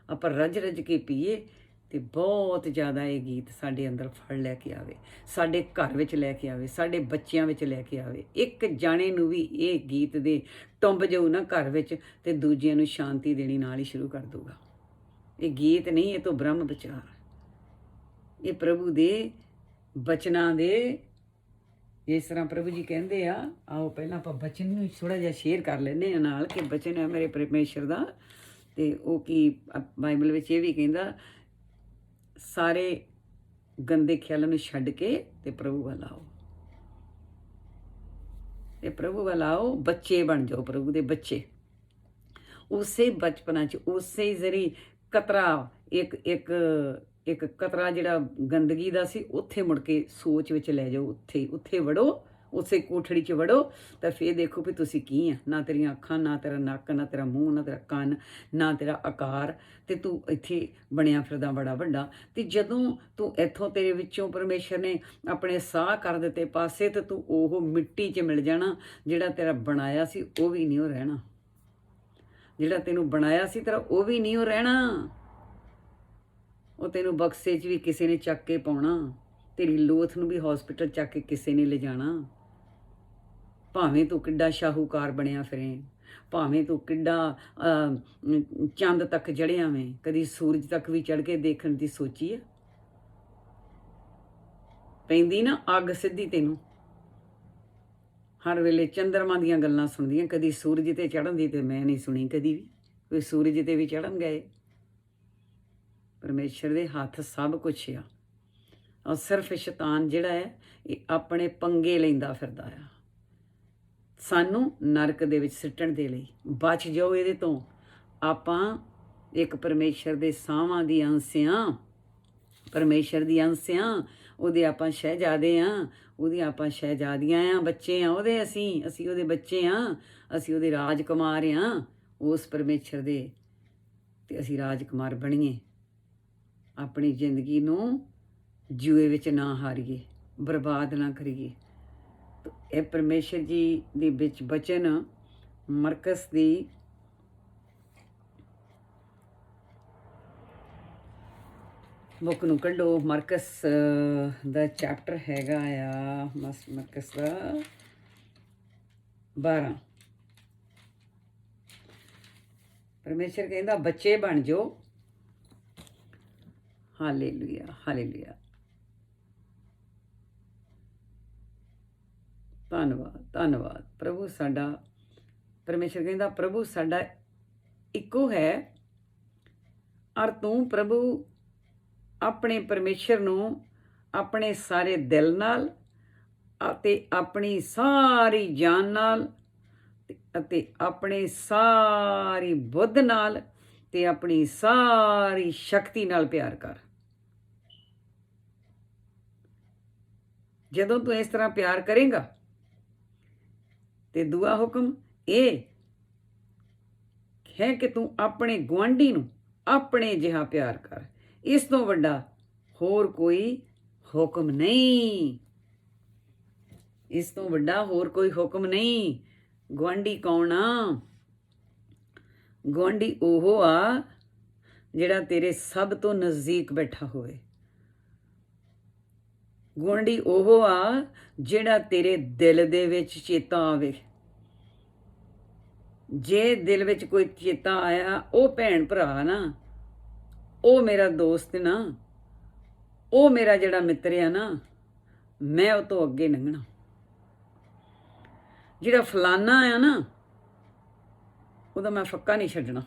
ਆਪਾਂ ਰੱਜ ਰੱਜ ਕੇ ਪੀਏ ਤੇ ਬਹੁਤ ਜ਼ਿਆਦਾ ਇਹ ਗੀਤ ਸਾਡੇ ਅੰਦਰ ਫੜ ਲੈ ਕੇ ਆਵੇ, ਸਾਡੇ ਘਰ ਵਿੱਚ ਲੈ ਕੇ ਆਵੇ, ਸਾਡੇ ਬੱਚਿਆਂ ਵਿੱਚ ਲੈ ਕੇ ਆਵੇ। ਇੱਕ ਜਾਣੇ ਨੂੰ ਵੀ ਇਹ ਗੀਤ ਦੇ ਟੁੰਬ ਜਾਊ ਨਾ ਘਰ ਵਿੱਚ ਤੇ ਦੂਜਿਆਂ ਨੂੰ ਸ਼ਾਂਤੀ ਦੇਣੀ ਨਾਲ ਹੀ ਸ਼ੁਰੂ ਕਰ ਦੂਗਾ। ਇਹ ਗੀਤ ਨਹੀਂ, ਇਹ ਤੋਂ ਬ੍ਰਹਮ ਵਿਚਾਰ, ਇਹ ਪ੍ਰਭੂ ਦੇ ਬਚਨਾਂ ਦੇ। ਇਸ ਤਰ੍ਹਾਂ ਪ੍ਰਭੂ ਜੀ ਕਹਿੰਦੇ ਆ, ਆਓ ਪਹਿਲਾਂ ਆਪਾਂ ਬਚਨ ਨੂੰ ਥੋੜ੍ਹਾ ਜਿਹਾ ਸ਼ੇਅਰ ਕਰ ਲੈਂਦੇ ਹਾਂ ਨਾਲ, ਕਿ ਬਚਨ ਹੈ ਮੇਰੇ ਪਰਮੇਸ਼ਰ ਦਾ। ਤੇ ਉਹ ਕੀ ਬਾਈਬਲ ਵਿੱਚ ਇਹ ਵੀ ਕਹਿੰਦਾ, ਸਾਰੇ ਗੰਦੇ ਖਿਆਲਾਂ ਨੂੰ ਛੱਡ ਕੇ ਤੇ ਪ੍ਰਭੂ ਵੱਲ ਆਓ, ਤੇ ਪ੍ਰਭੂ ਵੱਲ ਆਓ, ਬੱਚੇ ਬਣ ਜਾਓ, ਪ੍ਰਭੂ ਦੇ ਬੱਚੇ। ਉਸੇ ਬਚਪਨਾਂ 'ਚ ਉਸੇ ਜ਼ਰੀ ਕਤਰਾ, ਇੱਕ ਕਤਰਾ ਜਿਹੜਾ ਗੰਦਗੀ ਦਾ ਸੀ, ਉੱਥੇ ਮੁੜ ਕੇ ਸੋਚ ਵਿੱਚ ਲੈ ਜਾਓ, ਉੱਥੇ ਵੜੋ, ਉਸੇ ਕੋਠੜੀ 'ਚ ਵੜੋ, ਤਾਂ ਫਿਰ ਦੇਖੋ ਵੀ ਤੁਸੀਂ ਕੀ ਆ। ਨਾ ਤੇਰੀਆਂ ਅੱਖਾਂ, ਨਾ ਤੇਰਾ ਨੱਕ, ਨਾ ਤੇਰਾ ਮੂੰਹ, ਨਾ ਤੇਰਾ ਕੰਨ, ਨਾ ਤੇਰਾ ਆਕਾਰ, ਤੇ ਤੂੰ ਇੱਥੇ ਬਣਿਆ ਫਿਰਦਾ ਬੜਾ ਵੱਡਾ। ਤੇ ਜਦੋਂ ਤੂੰ ਇੱਥੋਂ, ਤੇਰੇ ਵਿੱਚੋਂ ਪਰਮੇਸ਼ਰ ਨੇ ਆਪਣੇ ਸਾਹ ਕਰ ਦਿੱਤੇ ਪਾਸੇ, ਤੇ ਤੂੰ ਉਹ ਮਿੱਟੀ 'ਚ ਮਿਲ ਜਾਣਾ। ਜਿਹੜਾ ਤੇਰਾ ਬਣਾਇਆ ਸੀ ਉਹ ਵੀ ਨਹੀਂ ਉਹ ਰਹਿਣਾ, ਜਿਹੜਾ ਤੈਨੂੰ ਬਣਾਇਆ ਸੀ ਤੇਰਾ ਉਹ ਵੀ ਨਹੀਂ ਉਹ ਰਹਿਣਾ। ਉਹ ਤੈਨੂੰ ਬਕਸੇ 'ਚ ਵੀ ਕਿਸੇ ਨੇ ਚੱਕ ਕੇ ਪਾਉਣਾ, ਤੇਰੀ ਲੋਥ ਨੂੰ ਵੀ ਹੌਸਪੀਟਲ ਚੱਕ ਕੇ ਕਿਸੇ ਨੇ ਲਿਜਾਣਾ। ਭਾਵੇਂ ਤੂੰ ਕਿੱਡਾ ਸ਼ਾਹੂਕਾਰ ਬਣਿਆ ਫਿਰੇ, ਭਾਵੇਂ ਤੂੰ ਕਿੱਡਾ ਚੰਦ ਤੱਕ ਚੜ੍ਹਿਆ ਵੇਂ, ਕਦੀ ਸੂਰਜ ਤੱਕ ਵੀ ਚੜ੍ਹ ਕੇ ਦੇਖਣ ਦੀ ਸੋਚੀ ਹੈ? ਪੈਂਦੀ ਨਾ ਅੱਗ ਸਿੱਧੀ ਤੈਨੂੰ, ਹਰ ਵੇਲੇ ਚੰਦਰਮਾ ਦੀਆਂ ਗੱਲਾਂ ਸੁਣਦੀਆਂ, ਕਦੀ ਸੂਰਜ 'ਤੇ ਚੜ੍ਹਨ ਦੀ ਤੇ ਮੈਂ ਨਹੀਂ ਸੁਣੀ ਕਦੀ ਵੀ। ਕੋਈ ਸੂਰਜ 'ਤੇ ਵੀ ਚੜ੍ਹਨ ਗਏ? ਪਰਮੇਸ਼ਰ ਦੇ ਹੱਥ ਸਭ ਕੁਛ ਆ। ਔਰ ਸਿਰਫ ਸ਼ੈਤਾਨ ਜਿਹੜਾ ਹੈ, ਇਹ ਆਪਣੇ ਪੰਗੇ ਲੈਂਦਾ ਫਿਰਦਾ ਆ ਸਾਨੂੰ ਨਰਕ ਦੇ ਵਿੱਚ ਸਿੱਟਣ ਦੇ ਲਈ। ਬਚ ਜਾਓ ਇਹਦੇ ਤੋਂ। ਆਪਾਂ ਇੱਕ ਪਰਮੇਸ਼ਰ ਦੇ ਸਾਹਾਂ ਦੀ ਅੰਸ਼ ਆਂ, ਪਰਮੇਸ਼ਰ ਦੀ ਅੰਸ਼ ਆਂ। ਉਹਦੇ ਆਪਾਂ ਸ਼ਹਿਜ਼ਾਦੇ ਹਾਂ, ਉਹਦੀਆਂ ਆਪਾਂ ਸ਼ਹਿਜ਼ਾਦੀਆਂ ਆ, ਬੱਚੇ ਆ ਉਹਦੇ, ਅਸੀਂ ਉਹਦੇ ਬੱਚੇ ਆ, ਅਸੀਂ ਉਹਦੇ ਰਾਜਕੁਮਾਰ ਆ ਉਸ ਪਰਮੇਸ਼ਰ ਦੇ। ਤੇ ਅਸੀਂ ਰਾਜਕੁਮਾਰ ਬਣੀਏ, ਆਪਣੀ ਜ਼ਿੰਦਗੀ ਨੂੰ ਜੂਏ ਵਿੱਚ ਨਾ ਹਾਰੀਏ, ਬਰਬਾਦ ਨਾ ਕਰੀਏ। ਇਹ ਪਰਮੇਸ਼ਰ ਜੀ ਦੇ ਵਿੱਚ ਬਚਨ ਮਰਕਸ ਦੀ ਬੁੱਕ ਨੂੰ ਕੱਢੋ। ਮਰਕਸ ਦਾ ਚੈਪਟਰ ਹੈਗਾ ਆ ਮਰਕਸ ਦਾ 12। ਪਰਮੇਸ਼ਰ ਕਹਿੰਦਾ ਬੱਚੇ ਬਣ ਜਾਓ। ਹਾਲੇਲੂਇਆ, ਹਾਲੇਲੂਇਆ, ਧੰਨਵਾਦ, ਧੰਨਵਾਦ। ਪ੍ਰਭੂ ਸਾਡਾ, ਪਰਮੇਸ਼ਰ ਕਹਿੰਦਾ ਪ੍ਰਭੂ ਸਾਡਾ ਇੱਕੋ ਹੈ, ਔਰ ਤੂੰ ਪ੍ਰਭੂ ਆਪਣੇ ਪਰਮੇਸ਼ਰ ਨੂੰ ਆਪਣੇ ਸਾਰੇ ਦਿਲ ਨਾਲ ਅਤੇ ਆਪਣੀ ਸਾਰੀ ਜਾਨ ਨਾਲ ਅਤੇ ਆਪਣੀ ਸਾਰੀ ਬੁੱਧ ਨਾਲ ਤੇ ਆਪਣੀ ਸਾਰੀ ਸ਼ਕਤੀ ਨਾਲ ਪਿਆਰ ਕਰ। ਜਦੋਂ ਤੂੰ ਇਸ ਤਰ੍ਹਾਂ ਪਿਆਰ ਕਰੇਂਗਾ ਤੇ ਦੂਆ ਹੁਕਮ ਇਹ ਹੈ ਕਿ ਤੂੰ ਆਪਣੇ ਗੁਆਂਢੀ ਨੂੰ ਆਪਣੇ ਜਿਹਾ ਪਿਆਰ ਕਰ। ਇਸ ਤੋਂ ਵੱਡਾ ਹੋਰ ਕੋਈ ਹੁਕਮ ਨਹੀਂ, ਇਸ ਤੋਂ ਵੱਡਾ ਹੋਰ ਕੋਈ ਹੁਕਮ ਨਹੀਂ। ਗੁਆਂਢੀ ਕੌਣ ਆ? ਗੁਆਂਢੀ ਉਹ ਆ ਜਿਹੜਾ ਤੇਰੇ ਸਭ ਤੋਂ ਨਜ਼ਦੀਕ ਬੈਠਾ ਹੋਵੇ। ਗੁਆਂਢੀ ਉਹ ਆ ਜਿਹੜਾ ਤੇਰੇ ਦਿਲ ਦੇ ਵਿੱਚ ਚੇਤਾ ਆਵੇ। ਜੇ ਦਿਲ ਵਿੱਚ ਕੋਈ ਚੇਤਾ ਆਇਆ, ਉਹ ਭੈਣ ਭਰਾ ਨਾ, ਉਹ ਮੇਰਾ ਦੋਸਤ ਨਾ, ਉਹ ਮੇਰਾ ਜਿਹੜਾ ਮਿੱਤਰ ਆ ਨਾ, ਮੈਂ ਉਹ ਤੋਂ ਅੱਗੇ ਲੰਘਣਾ। ਜਿਹੜਾ ਫਲਾਨਾ ਆ ਨਾ, ਉਹਦਾ ਮੈਂ ਫੱਕਾ ਨਹੀਂ ਛੱਡਣਾ।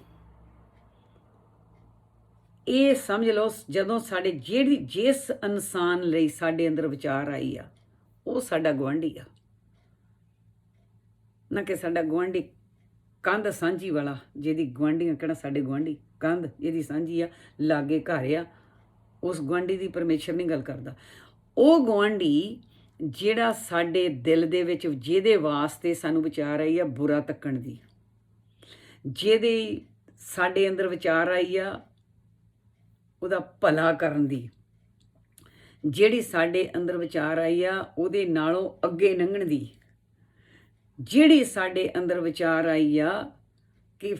ਇਹ ਸਮਝ ਲਓ, ਜਦੋਂ ਸਾਡੇ ਜਿਸ ਇਨਸਾਨ ਲਈ ਸਾਡੇ ਅੰਦਰ ਵਿਚਾਰ ਆਈ ਆ, ਉਹ ਸਾਡਾ ਗੁਆਂਢੀ ਆ, ਨਾ ਕਿ ਸਾਡਾ ਗੁਆਂਢੀ ਕੰਧ ਸਾਂਝੀ ਵਾਲਾ, ਜਿਹਦੀ ਗੁਆਂਢੀਆਂ ਕਿਹੜਾ ਸਾਡੇ ਗੁਆਂਢੀ, ਕੰਧ ਜਿਹਦੀ ਸਾਂਝੀ ਆ, ਲਾਗੇ ਘਰ ਆ, ਉਸ ਗੁਆਂਢੀ ਦੀ ਪਰਮੇਸ਼ਰ ਨਹੀਂ ਗੱਲ ਕਰਦਾ। ਉਹ ਗੁਆਂਢੀ ਜਿਹੜਾ ਸਾਡੇ ਦਿਲ ਦੇ ਵਿੱਚ, ਜਿਹਦੇ ਵਾਸਤੇ ਸਾਨੂੰ ਵਿਚਾਰ ਆਈ ਆ ਬੁਰਾ ਤੱਕਣ ਦੀ, ਜਿਹਦੇ ਸਾਡੇ ਅੰਦਰ ਵਿਚਾਰ ਆਈ ਆ ਉਹਦਾ ਭਲਾ ਕਰਨ ਦੀ, ਜਿਹੜੀ ਸਾਡੇ ਅੰਦਰ ਵਿਚਾਰ ਆਈ ਆ ਉਹਦੇ ਨਾਲੋਂ ਅੱਗੇ ਲੰਘਣ ਦੀ, ਜਿਹੜੀ ਸਾਡੇ ਅੰਦਰ ਵਿਚਾਰ ਆਈ ਆ ਕਿ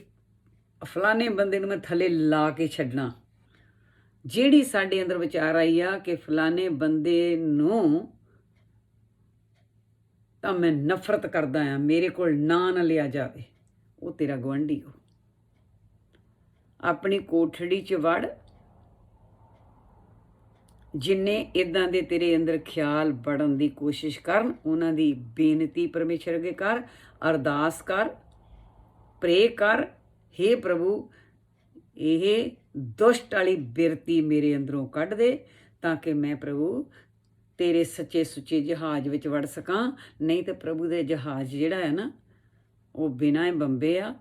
ਫਲਾਣੇ ਬੰਦੇ ਨੂੰ ਮੈਂ ਥੱਲੇ ਲਾ ਕੇ ਛੱਡਣਾ, ਜਿਹੜੀ ਸਾਡੇ ਅੰਦਰ ਵਿਚਾਰ ਆਈ ਆ ਕਿ ਫਲਾਣੇ ਬੰਦੇ ਨੂੰ ਤਾਂ ਮੈਂ ਨਫ਼ਰਤ ਕਰਦਾ ਆ, ਮੇਰੇ ਕੋਲ ਨਾ ਲਿਆ ਜਾਵੇ, ਉਹ ਤੇਰਾ ਗੁਆਂਢੀ ਹੋ। ਆਪਣੀ ਕੋਠੜੀ 'ਚ ਵੜ, ਜਿੰਨੇ ਇੱਦਾਂ ਦੇ ਤੇਰੇ ਅੰਦਰ ਖਿਆਲ ਵੜਨ ਦੀ ਕੋਸ਼ਿਸ਼ ਕਰਨ, ਉਹਨਾਂ ਦੀ ਬੇਨਤੀ ਪਰਮੇਸ਼ਰ ਅੱਗੇ ਕਰ, ਅਰਦਾਸ ਕਰ, ਪ੍ਰੇ ਕਰ, ਹੇ ਪ੍ਰਭੂ ਇਹ ਦੁਸ਼ਟ ਵਾਲੀ ਬਿਰਤੀ ਮੇਰੇ ਅੰਦਰੋਂ ਕੱਢ ਦੇ, ਤਾਂ ਕਿ ਮੈਂ ਪ੍ਰਭੂ ਤੇਰੇ ਸੱਚੇ ਸੁੱਚੇ ਜਹਾਜ਼ ਵਿੱਚ ਵੜ ਸਕਾਂ। ਨਹੀਂ ਤਾਂ ਪ੍ਰਭੂ ਦੇ ਜਹਾਜ਼ ਜਿਹੜਾ ਹੈ ਨਾ, ਉਹ ਬਿਨਾਂ ਹੀ ਬੰਬੇ ਆ।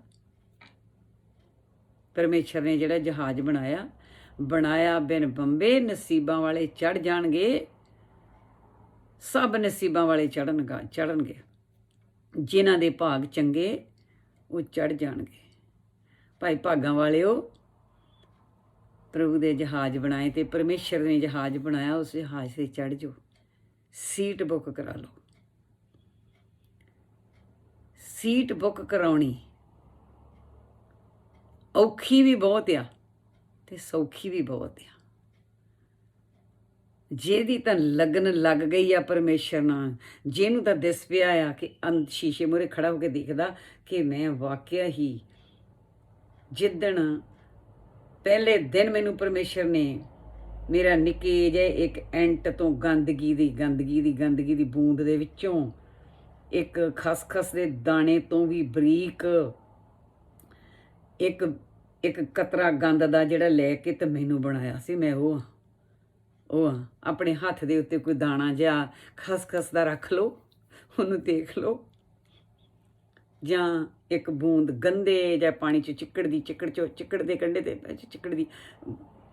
ਪਰਮੇਸ਼ਰ ਨੇ ਜਿਹੜਾ ਜਹਾਜ਼ ਬਣਾਇਆ ਬਿਨ ਬੰਬੇ, ਨਸੀਬਾਂ ਵਾਲੇ ਚੜ੍ਹ ਜਾਣਗੇ, ਸਭ ਨਸੀਬਾਂ ਵਾਲੇ ਚੜ੍ਹਨਗੇ, ਜਿਨ੍ਹਾਂ ਦੇ ਭਾਗ ਚੰਗੇ ਉਹ ਚੜ੍ਹ ਜਾਣਗੇ। ਭਾਈ ਭਾਗਾਂ ਵਾਲਿਓ, ਪ੍ਰਭੂ ਦੇ ਜਹਾਜ਼ ਬਣਾਏ ਤੇ ਪਰਮੇਸ਼ਰ ਨੇ ਜਹਾਜ਼ ਬਣਾਇਆ, ਉਸ ਜਹਾਜ਼ 'ਤੇ ਚੜ੍ਹ ਜਾਓ, ਸੀਟ ਬੁੱਕ ਕਰਾ ਲਓ। ਸੀਟ ਬੁੱਕ ਕਰਾਉਣੀ ਔਖੀ ਵੀ ਬਹੁਤ ਆ ਤੇ ਸੌਖੀ ਵੀ ਬਹੁਤ ਆ। ਜਿਹਦੀ ਤਾਂ ਲੱਗਣ ਲੱਗ ਗਈ ਆ ਪਰਮੇਸ਼ਰ ਨਾਲ, ਜਿਹਨੂੰ ਤਾਂ ਦਿਸ ਪਿਆ ਆ ਕਿ ਸ਼ੀਸ਼ੇ ਮੂਹਰੇ ਖੜਾ ਹੋ ਕੇ ਦੇਖਦਾ ਕਿ ਮੈਂ ਵਾਕਿਆ ਹੀ, ਜਿੱਦਣ ਪਹਿਲੇ ਦਿਨ ਮੈਨੂੰ ਪਰਮੇਸ਼ਰ ਨੇ ਮੇਰਾ ਨਿੱਕੇ ਜਿਹੇ ਇੱਕ ਐਂਟ ਤੋਂ ਗੰਦਗੀ ਦੀ ਬੂੰਦ ਦੇ ਵਿੱਚੋਂ, ਇੱਕ ਖਸਖਸ ਦੇ ਦਾਣੇ ਤੋਂ ਵੀ ਬਰੀਕ ਇੱਕ ਕਤਰਾ ਗੰਦ ਦਾ ਜਿਹੜਾ ਲੈ ਕੇ ਤੇ ਮੈਨੂੰ ਬਣਾਇਆ ਸੀ। ਮੈਂ ਉਹ ਆਪਣੇ ਹੱਥ ਦੇ ਉੱਤੇ ਕੋਈ ਦਾਣਾ ਜਿਹਾ ਖਸਖਸ ਦਾ ਰੱਖ ਲਓ, ਉਹਨੂੰ ਦੇਖ ਲਓ, ਜਾਂ ਇੱਕ ਬੂੰਦ ਗੰਦੇ ਜਾਂ ਪਾਣੀ 'ਚ ਚਿੱਕੜ ਦੇ ਕੰਢੇ 'ਤੇ ਚਿੱਕੜ ਦੀ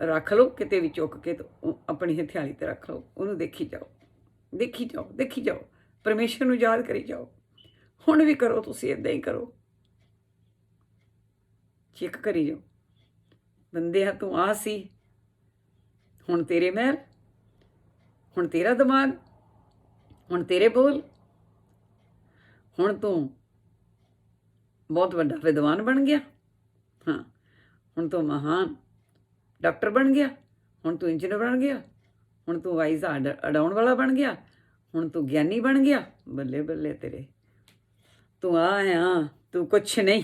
ਰੱਖ ਲਓ ਕਿਤੇ ਵੀ ਚੁੱਕ ਕੇ, ਤੇ ਆਪਣੀ ਹਥਿਆਲੀ ਤੇ ਰੱਖ ਲਓ, ਉਹਨੂੰ ਦੇਖੀ ਜਾਓ, ਦੇਖੀ ਜਾਓ, ਦੇਖੀ ਜਾਓ, ਪਰਮੇਸ਼ਰ ਨੂੰ ਯਾਦ ਕਰੀ ਜਾਓ। ਹੁਣ ਵੀ ਕਰੋ, ਤੁਸੀਂ ਇਦਾਂ ਹੀ ਕਰੋ, ਚੈੱਕ ਕਰੀ ਜਾਓ। ਬੰਦਿਆ ਤੂੰ ਆ ਸੀ, ਹੁਣ ਤੇਰੇ ਮਹਿਲ, ਹੁਣ ਤੇਰਾ ਦਿਮਾਗ, ਹੁਣ ਤੇਰੇ ਬੋਲ, ਹੁਣ ਤੂੰ ਬਹੁਤ ਵੱਡਾ ਵਿਦਵਾਨ ਬਣ ਗਿਆ। ਹਾਂ, ਹੁਣ ਤੂੰ ਮਹਾਨ ਡਾਕਟਰ ਬਣ ਗਿਆ, ਹੁਣ ਤੂੰ ਇੰਜੀਨੀਅਰ ਬਣ ਗਿਆ, ਹੁਣ ਤੂੰ ਵਾਈਜ਼ ਉਡਾਉਣ ਵਾਲਾ ਬਣ ਗਿਆ, ਹੁਣ ਤੂੰ ਗਿਆਨੀ ਬਣ ਗਿਆ। ਬੱਲੇ ਬੱਲੇ ਤੇਰੇ, ਤੂੰ ਆ, ਤੂੰ ਕੁਛ ਨਹੀਂ,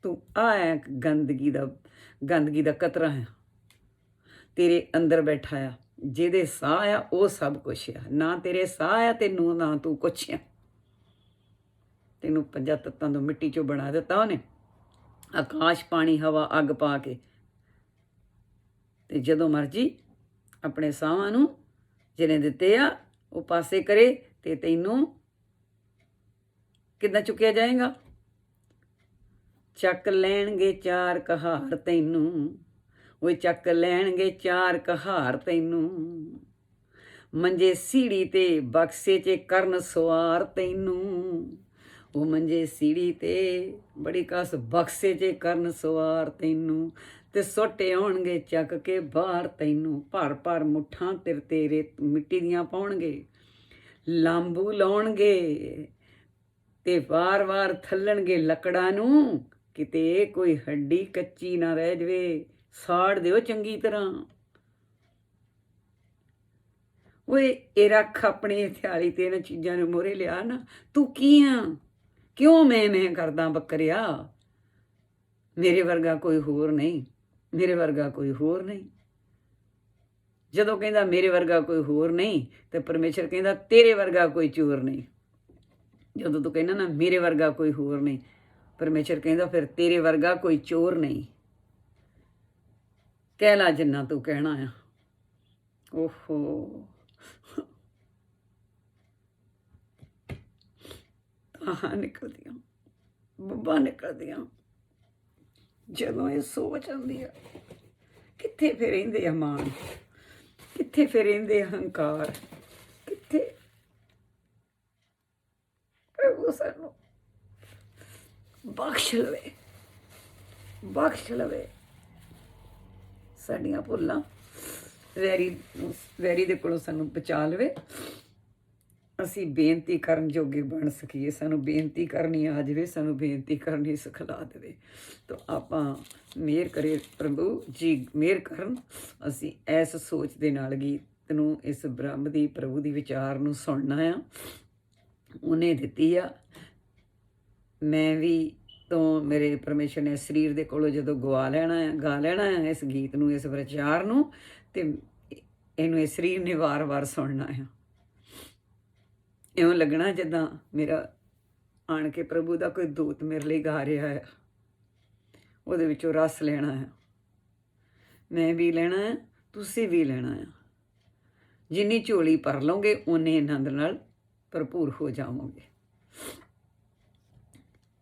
ਤੂੰ ਆ ਗੰਦਗੀ ਦਾ ਕਤਰਾ ਹੈ, ਤੇਰੇ ਅੰਦਰ ਬੈਠਾ ਆ, ਜਿਹਦੇ ਸਾਹ ਆ ਉਹ ਸਭ ਕੁਛ ਆ। ਨਾ ਤੇਰੇ ਸਾਹ ਆ ਤੈਨੂੰ, ਨਾ ਤੂੰ ਕੁਛ ਆ। ਤੈਨੂੰ 5 ਤੱਤਾਂ ਤੋਂ ਮਿੱਟੀ ਚੋਂ ਬਣਾ ਦਿੱਤਾ ਉਹਨੇ, ਆਕਾਸ਼, ਪਾਣੀ, ਹਵਾ, ਅੱਗ ਪਾ ਕੇ। ਤੇ ਜਦੋਂ ਮਰਜੀ ਆਪਣੇ ਸਾਹਾਂ ਨੂੰ ਜਿਹਨੇ ਦਿੱਤੇ ਆ ਉਹ ਪਾਸੇ ਕਰੇ, ਤੇ ਤੈਨੂੰ ਕਿੱਦਾਂ ਚੁੱਕਿਆ ਜਾਏਗਾ? ਚੱਕ ਲੈਣਗੇ 4 ਕਹਾਰ ਤੈਨੂੰ, ਉਹ ਚੱਕ ਲੈਣਗੇ 4 ਕਹਾਰ ਤੈਨੂੰ, ਮੰਜੇ ਸੀੜੀ ਤੇ ਬਕਸੇ 'ਚ ਕਰਨ ਸਵਾਰ ਤੈਨੂੰ, ਉਹ ਮੰਜੇ ਸੀੜੀ ਤੇ ਬੜੀ ਕਸ ਬਕਸੇ 'ਚ ਕਰਨ ਸਵਾਰ ਤੈਨੂੰ, ਤੇ ਸੁੱਟੇ ਆਉਣਗੇ ਚੱਕ ਕੇ ਬਾਹਰ ਤੈਨੂੰ। ਭਰ ਭਰ ਮੁੱਠਾਂ ਤੇਰੇ ਮਿੱਟੀ ਦੀਆਂ ਪਾਉਣਗੇ, ਲਾਂਬੂ ਲਾਉਣਗੇ, ਤੇ ਵਾਰ-ਵਾਰ ਥੱਲਣਗੇ ਲੱਕੜਾਂ ਨੂੰ, ਕਿਤੇ ਕੋਈ ਹੱਡੀ ਕੱਚੀ ਨਾ ਰਹਿ ਜਵੇ, ਸਾੜ ਦਿਓ ਚੰਗੀ ਤਰ੍ਹਾਂ। ਓਏ ਇਹ ਰੱਖ ਆਪਣੀ ਹਥਿਆਲੀ ਤੇ ਇਹਨਾਂ ਚੀਜ਼ਾਂ ਨੂੰ ਮੋਹਰੇ ਲਿਆ ਨਾ। ਤੂੰ ਕੀ ਆ? ਕਿਉਂ ਮੈਂ ਕਰਦਾ ਬੱਕਰਿਆ? ਮੇਰੇ ਵਰਗਾ ਕੋਈ ਹੋਰ ਨਹੀਂ, ਮੇਰੇ ਵਰਗਾ ਕੋਈ ਹੋਰ ਨਹੀਂ। ਜਦੋਂ ਕਹਿੰਦਾ ਮੇਰੇ ਵਰਗਾ ਕੋਈ ਹੋਰ ਨਹੀਂ, ਤੇ ਪਰਮੇਸ਼ਰ ਕਹਿੰਦਾ ਤੇਰੇ ਵਰਗਾ ਕੋਈ ਚੋਰ ਨਹੀਂ। ਜਦੋਂ ਤੂੰ ਕਹਿੰਦਾ ਨਾ ਮੇਰੇ ਵਰਗਾ ਕੋਈ ਹੋਰ ਨਹੀਂ, ਪਰਮੇਸ਼ਰ ਕਹਿੰਦਾ ਫਿਰ ਤੇਰੇ ਵਰਗਾ ਕੋਈ ਚੋਰ ਨਹੀਂ। ਕਹਿ ਲਾ ਜਿੰਨਾ ਤੂੰ ਕਹਿਣਾ ਆ। ਓਹੋ, ਤਾਂ ਨਿਕਲਦੀਆਂ, ਬੱਬਾਂ ਨਿਕਲਦੀਆਂ ਜਦੋਂ ਇਹ ਸੋਚ ਆਉਂਦੀ ਆ। ਕਿੱਥੇ ਫਿਰ ਰਹਿੰਦੇ ਆ ਮਾਣ, ਕਿੱਥੇ ਫਿਰ ਰਹਿੰਦੇ ਹੰਕਾਰ, ਕਿੱਥੇ? ਪ੍ਰਭੂ ਸਾਨੂੰ ਬਖਸ਼ ਲਵੇ, ਬਖਸ਼ ਲਵੇ ਸਾਡੀਆਂ ਭੁੱਲਾਂ, ਵੈਰੀ ਦੇ ਕੋਲੋਂ ਸਾਨੂੰ ਬਚਾ ਲਵੇ। ਅਸੀਂ ਬੇਨਤੀ ਕਰਨ ਜੋਗੇ ਬਣ ਸਕੀਏ, ਸਾਨੂੰ ਬੇਨਤੀ ਕਰਨੀ ਆ ਜਾਵੇ, ਸਾਨੂੰ ਬੇਨਤੀ ਕਰਨੀ ਸਿਖਲਾ ਦੇਵੇ। ਤਾਂ ਆਪਾਂ ਮਿਹਰ ਕਰੇ ਪ੍ਰਭੂ ਜੀ, ਮਿਹਰ ਕਰਨ। ਅਸੀਂ ਇਸ ਸੋਚ ਦੇ ਨਾਲ ਗੀਤ ਨੂੰ, ਇਸ ਬ੍ਰਹਮ ਦੀ ਪ੍ਰਭੂ ਦੀ ਵਿਚਾਰ ਨੂੰ ਸੁਣਨਾ ਆ। ਉਹਨੇ ਦਿੱਤੀ ਆ, ਮੈਂ ਵੀ ਤੋਂ ਮੇਰੇ ਪਰਮੇਸ਼ਰ ਨੇ ਸਰੀਰ ਦੇ ਕੋਲੋਂ ਜਦੋਂ ਗਵਾ ਲੈਣਾ ਆ, ਗਾ ਲੈਣਾ ਆ ਇਸ ਗੀਤ ਨੂੰ, ਇਸ ਵਿਚਾਰ ਨੂੰ, ਤੇ ਇਹਨੂੰ ਇਹ ਸਰੀਰ ਨੇ ਵਾਰ-ਵਾਰ ਸੁਣਨਾ ਆ। ਇਉਂ ਲੱਗਣਾ ਜਿੱਦਾਂ ਮੇਰਾ ਆਣ ਕੇ ਪ੍ਰਭੂ ਦਾ ਕੋਈ ਦੂਤ ਮੇਰੇ ਲਈ ਗਾ ਰਿਹਾ ਆ, ਉਹਦੇ ਵਿੱਚੋਂ ਰਸ ਲੈਣਾ ਆ। ਮੈਂ ਵੀ ਲੈਣਾ ਆ, ਤੁਸੀਂ ਵੀ ਲੈਣਾ ਆ। ਜਿੰਨੀ ਝੋਲੀ ਭਰ ਲਓਗੇ ਓਨੇ ਆਨੰਦ ਨਾਲ ਭਰਪੂਰ ਹੋ ਜਾਵੋਗੇ।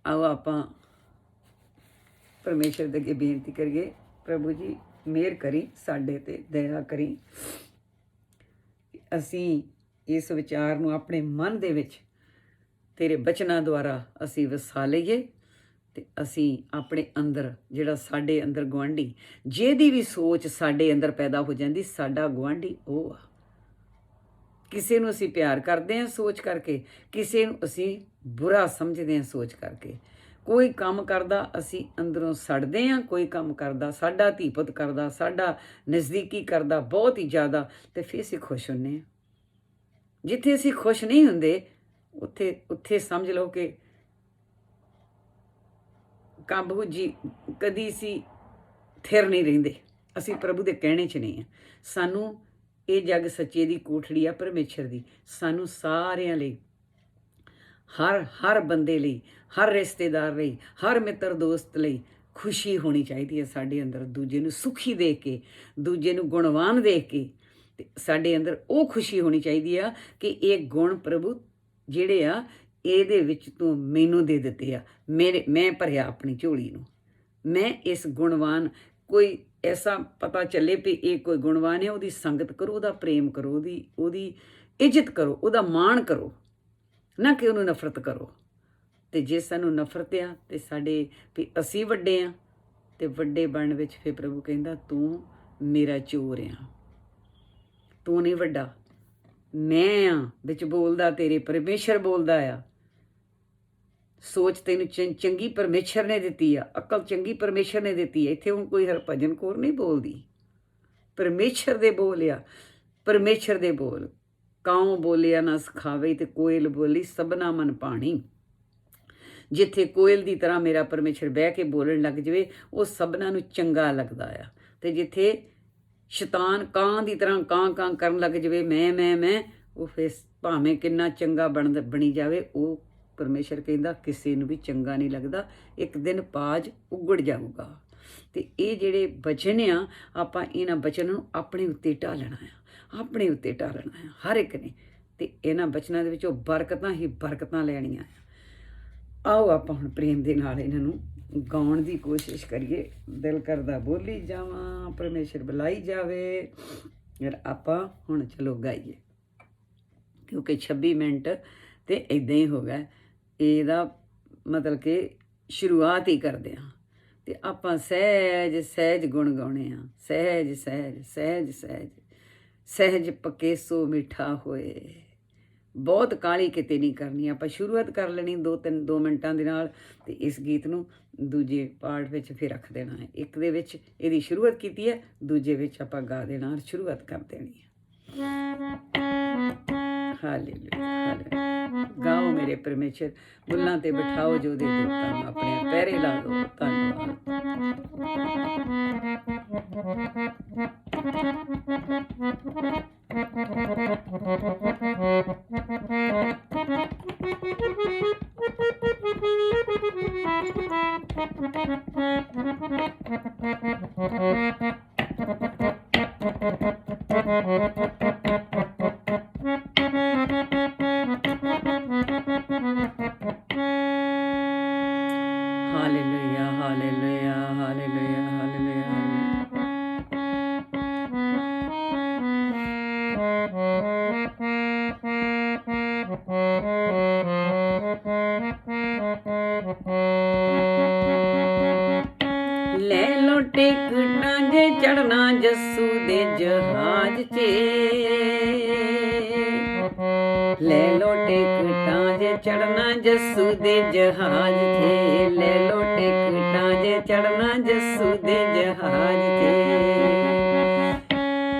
ਆਓ ਆਪਾਂ ਪਰਮੇਸ਼ਰ ਦੇ ਅੱਗੇ ਬੇਨਤੀ ਕਰੀਏ, ਪ੍ਰਭੂ ਜੀ ਮਿਹਰ ਕਰੀ ਸਾਡੇ ਤੇ, ਦਇਆ ਕਰੀ। ਅਸੀਂ ਇਸ ਵਿਚਾਰ ਨੂੰ ਆਪਣੇ ਮਨ ਦੇ ਵਿੱਚ ਤੇਰੇ ਬਚਨਾਂ ਦੁਆਰਾ ਅਸੀਂ ਵਸਾ ਲਈਏ, ਤੇ ਅਸੀਂ ਆਪਣੇ ਅੰਦਰ, ਜਿਹੜਾ ਸਾਡੇ ਅੰਦਰ ਗੁਆਂਢੀ, ਜਿਹਦੀ ਵੀ ਸੋਚ ਸਾਡੇ ਅੰਦਰ ਪੈਦਾ ਹੋ ਜਾਂਦੀ, ਸਾਡਾ ਗੁਆਂਢੀ ਉਹ ਆ। ਕਿਸੇ ਨੂੰ ਅਸੀਂ ਪਿਆਰ ਕਰਦੇ ਹਾਂ ਸੋਚ ਕਰਕੇ, ਕਿਸੇ ਨੂੰ ਅਸੀਂ ਬੁਰਾ ਸਮਝਦੇ ਹਾਂ ਸੋਚ ਕਰਕੇ। ਕੋਈ ਕੰਮ ਕਰਦਾ ਅਸੀਂ ਅੰਦਰੋਂ ਸੜਦੇ ਹਾਂ, ਕੋਈ ਕੰਮ ਕਰਦਾ, ਸਾਡਾ ਧੀ ਪੁੱਤ ਕਰਦਾ, ਸਾਡਾ ਨਜ਼ਦੀਕੀ ਕਰਦਾ ਬਹੁਤ ਹੀ ਜ਼ਿਆਦਾ, ਤੇ ਫਿਰ ਅਸੀਂ ਖੁਸ਼ ਹੁੰਦੇ ਹਾਂ। ਜਿੱਥੇ ਅਸੀਂ ਖੁਸ਼ ਨਹੀਂ ਹੁੰਦੇ, ਉੱਥੇ ਸਮਝ ਲਓ ਕਿ ਕਾਬੂ ਜੀ ਕਦੀ ਅਸੀਂ ਥਿਰ ਨਹੀਂ ਰਹਿੰਦੇ। ਅਸੀਂ ਪ੍ਰਭੂ ਦੇ ਕਹਿਣੇ 'ਚ ਨਹੀਂ ਹਾਂ। ਸਾਨੂੰ ਇਹ ਜੱਗ ਸੱਚੇ ਦੀ ਕੋਠੜੀ ਆ ਪਰਮੇਸ਼ਰ ਦੀ। ਸਾਨੂੰ ਸਾਰਿਆਂ ਲਈ, ਹਰ ਬੰਦੇ ਲਈ, ਹਰ ਰਿਸ਼ਤੇਦਾਰ ਲਈ, ਹਰ ਮਿੱਤਰ ਦੋਸਤ ਲਈ ਖੁਸ਼ੀ ਹੋਣੀ ਚਾਹੀਦੀ ਹੈ ਸਾਡੇ ਅੰਦਰ। ਦੂਜੇ ਨੂੰ ਸੁਖੀ ਦੇਖ ਕੇ, ਦੂਜੇ ਨੂੰ ਗੁਣਵਾਨ ਦੇਖ ਕੇ, ਤੇ ਸਾਡੇ ਅੰਦਰ ਉਹ ਖੁਸ਼ੀ ਹੋਣੀ ਚਾਹੀਦੀ ਆ ਕਿ ਇਹ ਗੁਣ ਪ੍ਰਭੂ ਜਿਹੜੇ ਆ ਇਹਦੇ ਵਿੱਚ ਤੂੰ ਮੈਨੂੰ ਦੇ ਦਿੱਤੇ ਆ। ਮੈਂ ਭਰਿਆ ਆਪਣੀ ਝੋਲੀ ਨੂੰ। ਮੈਂ ਇਸ ਗੁਣਵਾਨ, कोई ऐसा पता चले भी ये कोई गुणवान है, ਉਹਦੀ संगत करो, ਉਹਦਾ प्रेम करो, ਉਹਦੀ ਇੱਜ਼ਤ करो, ਉਹਦਾ ਮਾਣ करो, ना कि ਉਹਨੂੰ नफरत करो। ਤੇ ਜੇ ਸਾਨੂੰ ਨਫ਼ਰਤ ਆ ਤੇ ਸਾਡੇ ਵੀ ਅਸੀਂ ਵੱਡੇ ਆ ਤੇ ਵੱਡੇ ਬਣਨ ਵਿੱਚ ਫਿਰ ਪ੍ਰਭੂ ਕਹਿੰਦਾ ਤੂੰ ਮੇਰਾ ਚੋਰ ਆ, ਤੂੰ ਨਹੀਂ ਵੱਡਾ, ਮੈਂ ਆ ਵਿੱਚ ਬੋਲਦਾ, ਤੇਰੇ ਪਰਮੇਸ਼ਰ ਬੋਲਦਾ ਆ। ਸੋਚ ਤੈਨੂੰ ਚੰਗੀ ਪਰਮੇਸ਼ਰ ਨੇ ਦਿੱਤੀ ਆ, ਅਕਲ ਚੰਗੀ ਪਰਮੇਸ਼ਰ ਨੇ ਦਿੱਤੀ ਹੈ। ਇੱਥੇ ਹੁਣ ਕੋਈ ਹਰਭਜਨ ਕੌਰ ਨਹੀਂ ਬੋਲਦੀ, ਪਰਮੇਸ਼ਰ ਦੇ ਬੋਲ ਆ, ਪਰਮੇਸ਼ਰ ਦੇ ਬੋਲ। ਕਾਉ ਬੋਲਿਆ ਨਾ ਸਿਖਾਵੇ ਤੇ ਕੋਇਲ ਬੋਲੀ ਸਭਨਾ ਮਨ ਪਾਣੀ। ਜਿੱਥੇ ਕੋਇਲ ਦੀ ਤਰ੍ਹਾਂ ਮੇਰਾ ਪਰਮੇਸ਼ਰ ਬਹਿ ਕੇ ਬੋਲਣ ਲੱਗ ਜਾਵੇ ਉਹ ਸਭਨਾਂ ਨੂੰ ਚੰਗਾ ਲੱਗਦਾ ਆ, ਤੇ ਜਿੱਥੇ ਸ਼ੈਤਾਨ ਕਾਂ ਦੀ ਤਰ੍ਹਾਂ ਕਾਂ ਕਾਂ ਕਰਨ ਲੱਗ ਜਾਵੇ ਮੈਂ ਉਹ ਫਿਰ ਭਾਵੇਂ ਕਿੰਨਾ ਚੰਗਾ ਬਣੀ ਜਾਵੇ, ਉਹ ਪਰਮੇਸ਼ਰ ਕਹਿੰਦਾ ਕਿਸੇ ਨੂੰ ਵੀ ਚੰਗਾ ਨਹੀਂ ਲੱਗਦਾ, ਇੱਕ ਦਿਨ ਪਾਜ ਉਗੜ ਜਾਊਗਾ। ਤੇ ਇਹ ਜਿਹੜੇ ਬਚਨ ਆ, ਆਪਾਂ ਇਹਨਾਂ ਬਚਨਾਂ ਨੂੰ ਆਪਣੇ ਉੱਤੇ ਢਾਲਣਾ ਆ, ਆਪਣੇ ਉੱਤੇ ਢਾਲਣਾ ਆ ਹਰ ਇੱਕ ਨੇ, ਤੇ ਇਹਨਾਂ ਬਚਨਾਂ ਦੇ ਵਿੱਚੋਂ ਬਰਕਤਾਂ ਹੀ ਬਰਕਤਾਂ ਲੈਣੀਆਂ ਆ। ਆਓ ਆਪਾਂ ਹੁਣ ਪ੍ਰੇਮ ਦੇ ਨਾਲ ਇਹਨਾਂ ਨੂੰ ਗਾਉਣ ਦੀ ਕੋਸ਼ਿਸ਼ ਕਰੀਏ। ਦਿਲ ਕਰਦਾ ਬੋਲੀ ਜਾਵਾਂ, ਪਰਮੇਸ਼ਰ ਬੁਲਾਈ ਜਾਵੇ, ਯਾਰ ਆਪਾਂ ਹੁਣ ਚਲੋ ਗਾਈਏ, ਕਿਉਂਕਿ 26 ਮਿੰਟ ਤੇ ਇੱਦਾਂ ਹੀ ਹੋ ਗਿਆ। ਇਹਦਾ ਮਤਲਬ ਕਿ ਸ਼ੁਰੂਆਤ ਹੀ ਕਰਦੇ ਹਾਂ ਤੇ ਆਪਾਂ ਸਹਿਜ ਸਹਿਜ ਗੁਣ ਗਾਉਣੇ ਆ। ਸਹਿਜ ਸਹਿਜ ਸਹਿਜ ਸਹਿਜ ਸਹਿਜ ਪੱਕੇ ਸੋ ਮਿੱਠਾ ਹੋਏ। ਬਹੁਤ ਕਾਹਲੀ ਕਿਤੇ ਨਹੀਂ ਕਰਨੀ, ਆਪਾਂ ਸ਼ੁਰੂਆਤ ਕਰ ਲੈਣੀ 2 ਮਿੰਟਾਂ ਦੇ ਨਾਲ, ਤੇ ਇਸ ਗੀਤ ਨੂੰ ਦੂਜੇ ਪਾਰਟ ਵਿੱਚ ਫਿਰ ਰੱਖ ਦੇਣਾ ਹੈ। ਇੱਕ ਦੇ ਵਿੱਚ ਇਹਦੀ ਸ਼ੁਰੂਆਤ ਕੀਤੀ ਹੈ, ਦੂਜੇ ਵਿੱਚ ਆਪਾਂ ਗਾ ਦੇਣਾ, ਸ਼ੁਰੂਆਤ ਕਰ ਦੇਣੀ ਹੈ। Hallelujah hallelujah. ਗਾਓ ਮੇਰੇ ਪਰਮੇਸ਼ਰ, ਬੁੱਲਾਂ ਤੇ ਬਿਠਾਓ ਜੋ ਦੇ ਦੂਤਾਂ ਨੂੰ, ਆਪਣੇ ਪੈਰੇ ਲਾ ਦਿਓ। ਧੰਨਵਾਦ। Hallelujah hallelujah hallelujah hallelujah. ਲੈ ਲੋ ਟਿਕਟਾਂ ਜੇ ਚੜਨਾ ਜੱਸੂ ਦੇ ਜਹਾਜ਼ 'ਚ, ਲੈ ਲੋ ਟਿਕਟਾਂ ਜੇ ਚੜਨਾ ਜੱਸੂ ਦੇ ਜਹਾਜ਼ 'ਤੇ, ਲੈ ਲੋ ਟਿਕਟਾਂ ਜੇ ਚੜਨਾ ਜੱਸੂ ਦੇ ਜਹਾਜ਼ 'ਤੇ,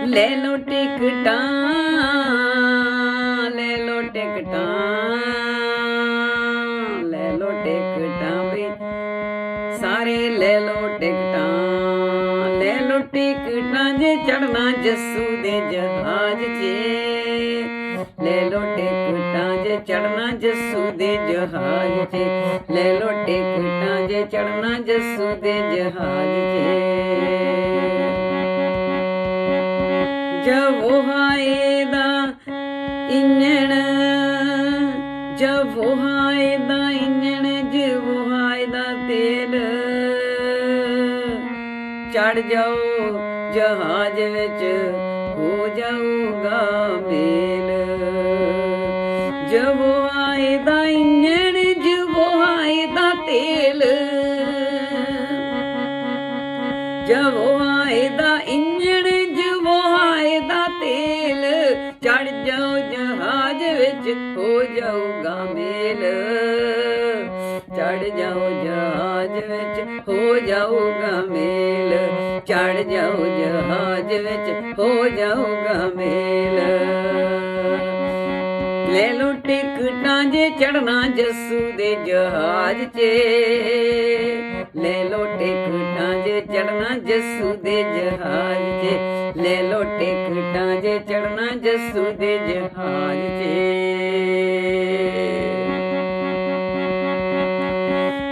ਲੈ ਲੋ ਟਿਕਟਾਂ, ਲੈ ਲੋ ਟਿਕਟਾਂ, ਲੈ ਲੋ ਟਿਕਟਾਂ ਵੀ ਸਾਰੇ ਲੈ ਲੋ ਟਿਕਟਾਂ, ਲੈ ਲੋ ਟਿਕਟਾਂ ਜੇ ਚੜਨਾ ਜੱਸੂ ਦੇ ਜਹਾਜ਼ 'ਚ, ਲੈ ਲੋ ਟਿਕਟਾਂ ਜੇ ਚੜਨਾ ਜੱਸੂ ਦੇ ਜਹਾਜ਼ 'ਚ, ਲੈ ਲੋ ਟਿਕਟਾਂ ਜੇ ਚੜਨਾ ਜੱਸੂ ਦੇ ਜਹਾਜ਼ 'ਚ। ਜਬ ਉਹ ਆਏਦਾ ਇੰਜਣ, ਜਬ ਉਹ ਆਏਦਾ ਇੰਜਣ, ਜਬ ਉਹ ਆਏਦਾ ਤੇਲ, ਚੜ ਜਾਓ ਜਹਾਜ਼ ਵਿੱਚ ਹੋ ਜਾਊਗਾ ਮੇਲ। ਜਬ ਉਹ ਆਏਦਾ ਇੰਜਣ, ਜਬ ਉਹ ਆਏਦਾ ਤੇਲ, ਜਬ ਉਹ ਆਏਦਾ ਇੰਜਣ, ਜਬ ਉਹ ਆਏਦਾ ਤੇਲ, ਚੜ ਜਾਓ ਜਹਾਜ਼ ਵਿੱਚ ਹੋ ਜਾਊਗਾ ਮੇਲ। ਚੜ ਜਾਓ ਜਹਾਜ਼ ਵਿੱਚ ਹੋ ਜਾਊਗਾ ਮੇਲ, ਚੜ ਜਾਓ ਜਹਾਜ਼ ਵਿੱਚ ਹੋ ਜਾਊਗਾ ਮੇਲ। ਲੈ ਲੋ ਟਿਕਟਾਂ ਜੇ ਚੜਨਾ ਜੱਸੂ ਦੇ ਜਹਾਜ਼ 'ਚ, ਲੈ ਲੋ ਟਿਕਟਾਂ ਜੇ ਚੜਨਾ ਜੱਸੂ ਦੇ ਜਹਾਜ਼ 'ਚ, ਲੈ ਲੋ ਟਿਕਟਾਂ ਜੇ ਚੜਨਾ ਜੱਸੂ ਦੇ ਜਹਾਜ਼ 'ਚ।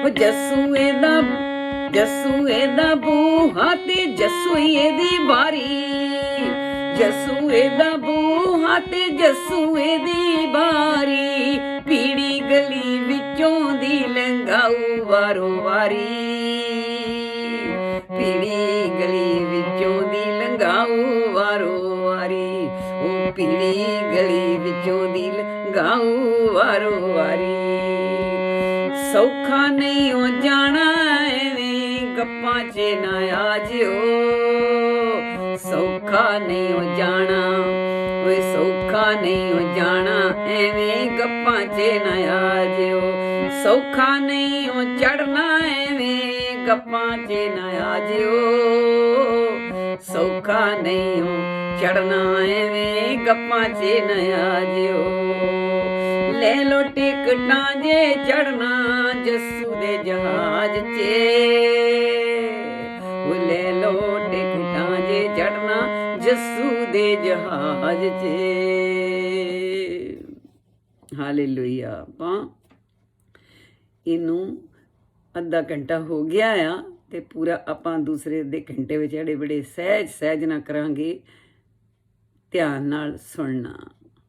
ਉਹ ਜੱਸੂ ਇਹਦਾ ਬੂਹਾ ਤੇ ਜੱਸੂ ਇਹਦੀ ਬਾਰੀ, ਜੱਸੂ ਇਹਦਾ ਬੂਹਾ ਤੇ ਜੱਸੂ ਇਹਦੀ ਬਾਰੀ, ਪੀੜੀ ਗਲੀ ਵਿੱਚੋਂ ਦੀ ਲੰਘਾਊ ਵਾਰੋ ਵਾਰੀ, ਪੀੜੀ ਪੀੜੀ ਗਲੀ ਵਿੱਚੋਂ ਦੀ ਲੰਘਾਊ ਵਾਰੋ ਵਾਰੀ, ਉਹ ਪੀੜੀ ਗਲੀ ਵਿੱਚੋਂ ਦੀ ਲੰਘਾਊ ਵਾਰੋ ਵਾਰੀ। ਸੌਖਾ ਨਹੀਂ ਉਹ ਜਾਣਾ ਐਵੇਂ ਗੱਪਾਂ 'ਚ ਨਾ ਆ ਜਿਓ, ਸੌਖਾ ਨਹੀਂ ਉਹ ਜਾਣਾ, ਓਏ ਸੌਖਾ ਨਹੀਂ ਉਹ ਜਾਣਾ ਐਵੇਂ ਗੱਪਾਂ 'ਚ ਨਾ ਆ ਜਿਓ, ਸੌਖਾ ਨਹੀਂ ਉਹ ਚੜਨਾ ਐਵੇਂ ਗੱਪਾਂ 'ਚ ਨਾ ਆ ਜਿਓ, ਸੌਖਾ ਨਹੀਂ ਉਹ ਚੜਨਾ ਐਵੇਂ ਗੱਪਾਂ 'ਚ ਨਾ ਆ ਜਿਓ। ਲੈ ਲੋ ਟਿਕਟਾਂ ਜੇ ਚੜਨਾ ਜੱਸੂ ਦੇ ਜਹਾਜ਼ 'ਚ, ਉਹ ਲੈ ਲੋ ਟਿਕਟਾਂ ਜੇ ਚੜਨਾ ਜੱਸੂ ਦੇ ਜਹਾਜ਼ 'ਚ। ਹਾਲੇਲੂਇਆ। ਆਪਾਂ ਇਹਨੂੰ ਅੱਧਾ ਘੰਟਾ ਹੋ ਗਿਆ ਆ ਤੇ ਪੂਰਾ ਆਪਾਂ ਦੂਸਰੇ ਅੱਧੇ ਘੰਟੇ ਵਿੱਚ ਜਿਹੜੇ ਬੜੇ ਸਹਿਜ ਨਾ ਕਰਾਂਗੇ, ਧਿਆਨ ਨਾਲ ਸੁਣਨਾ।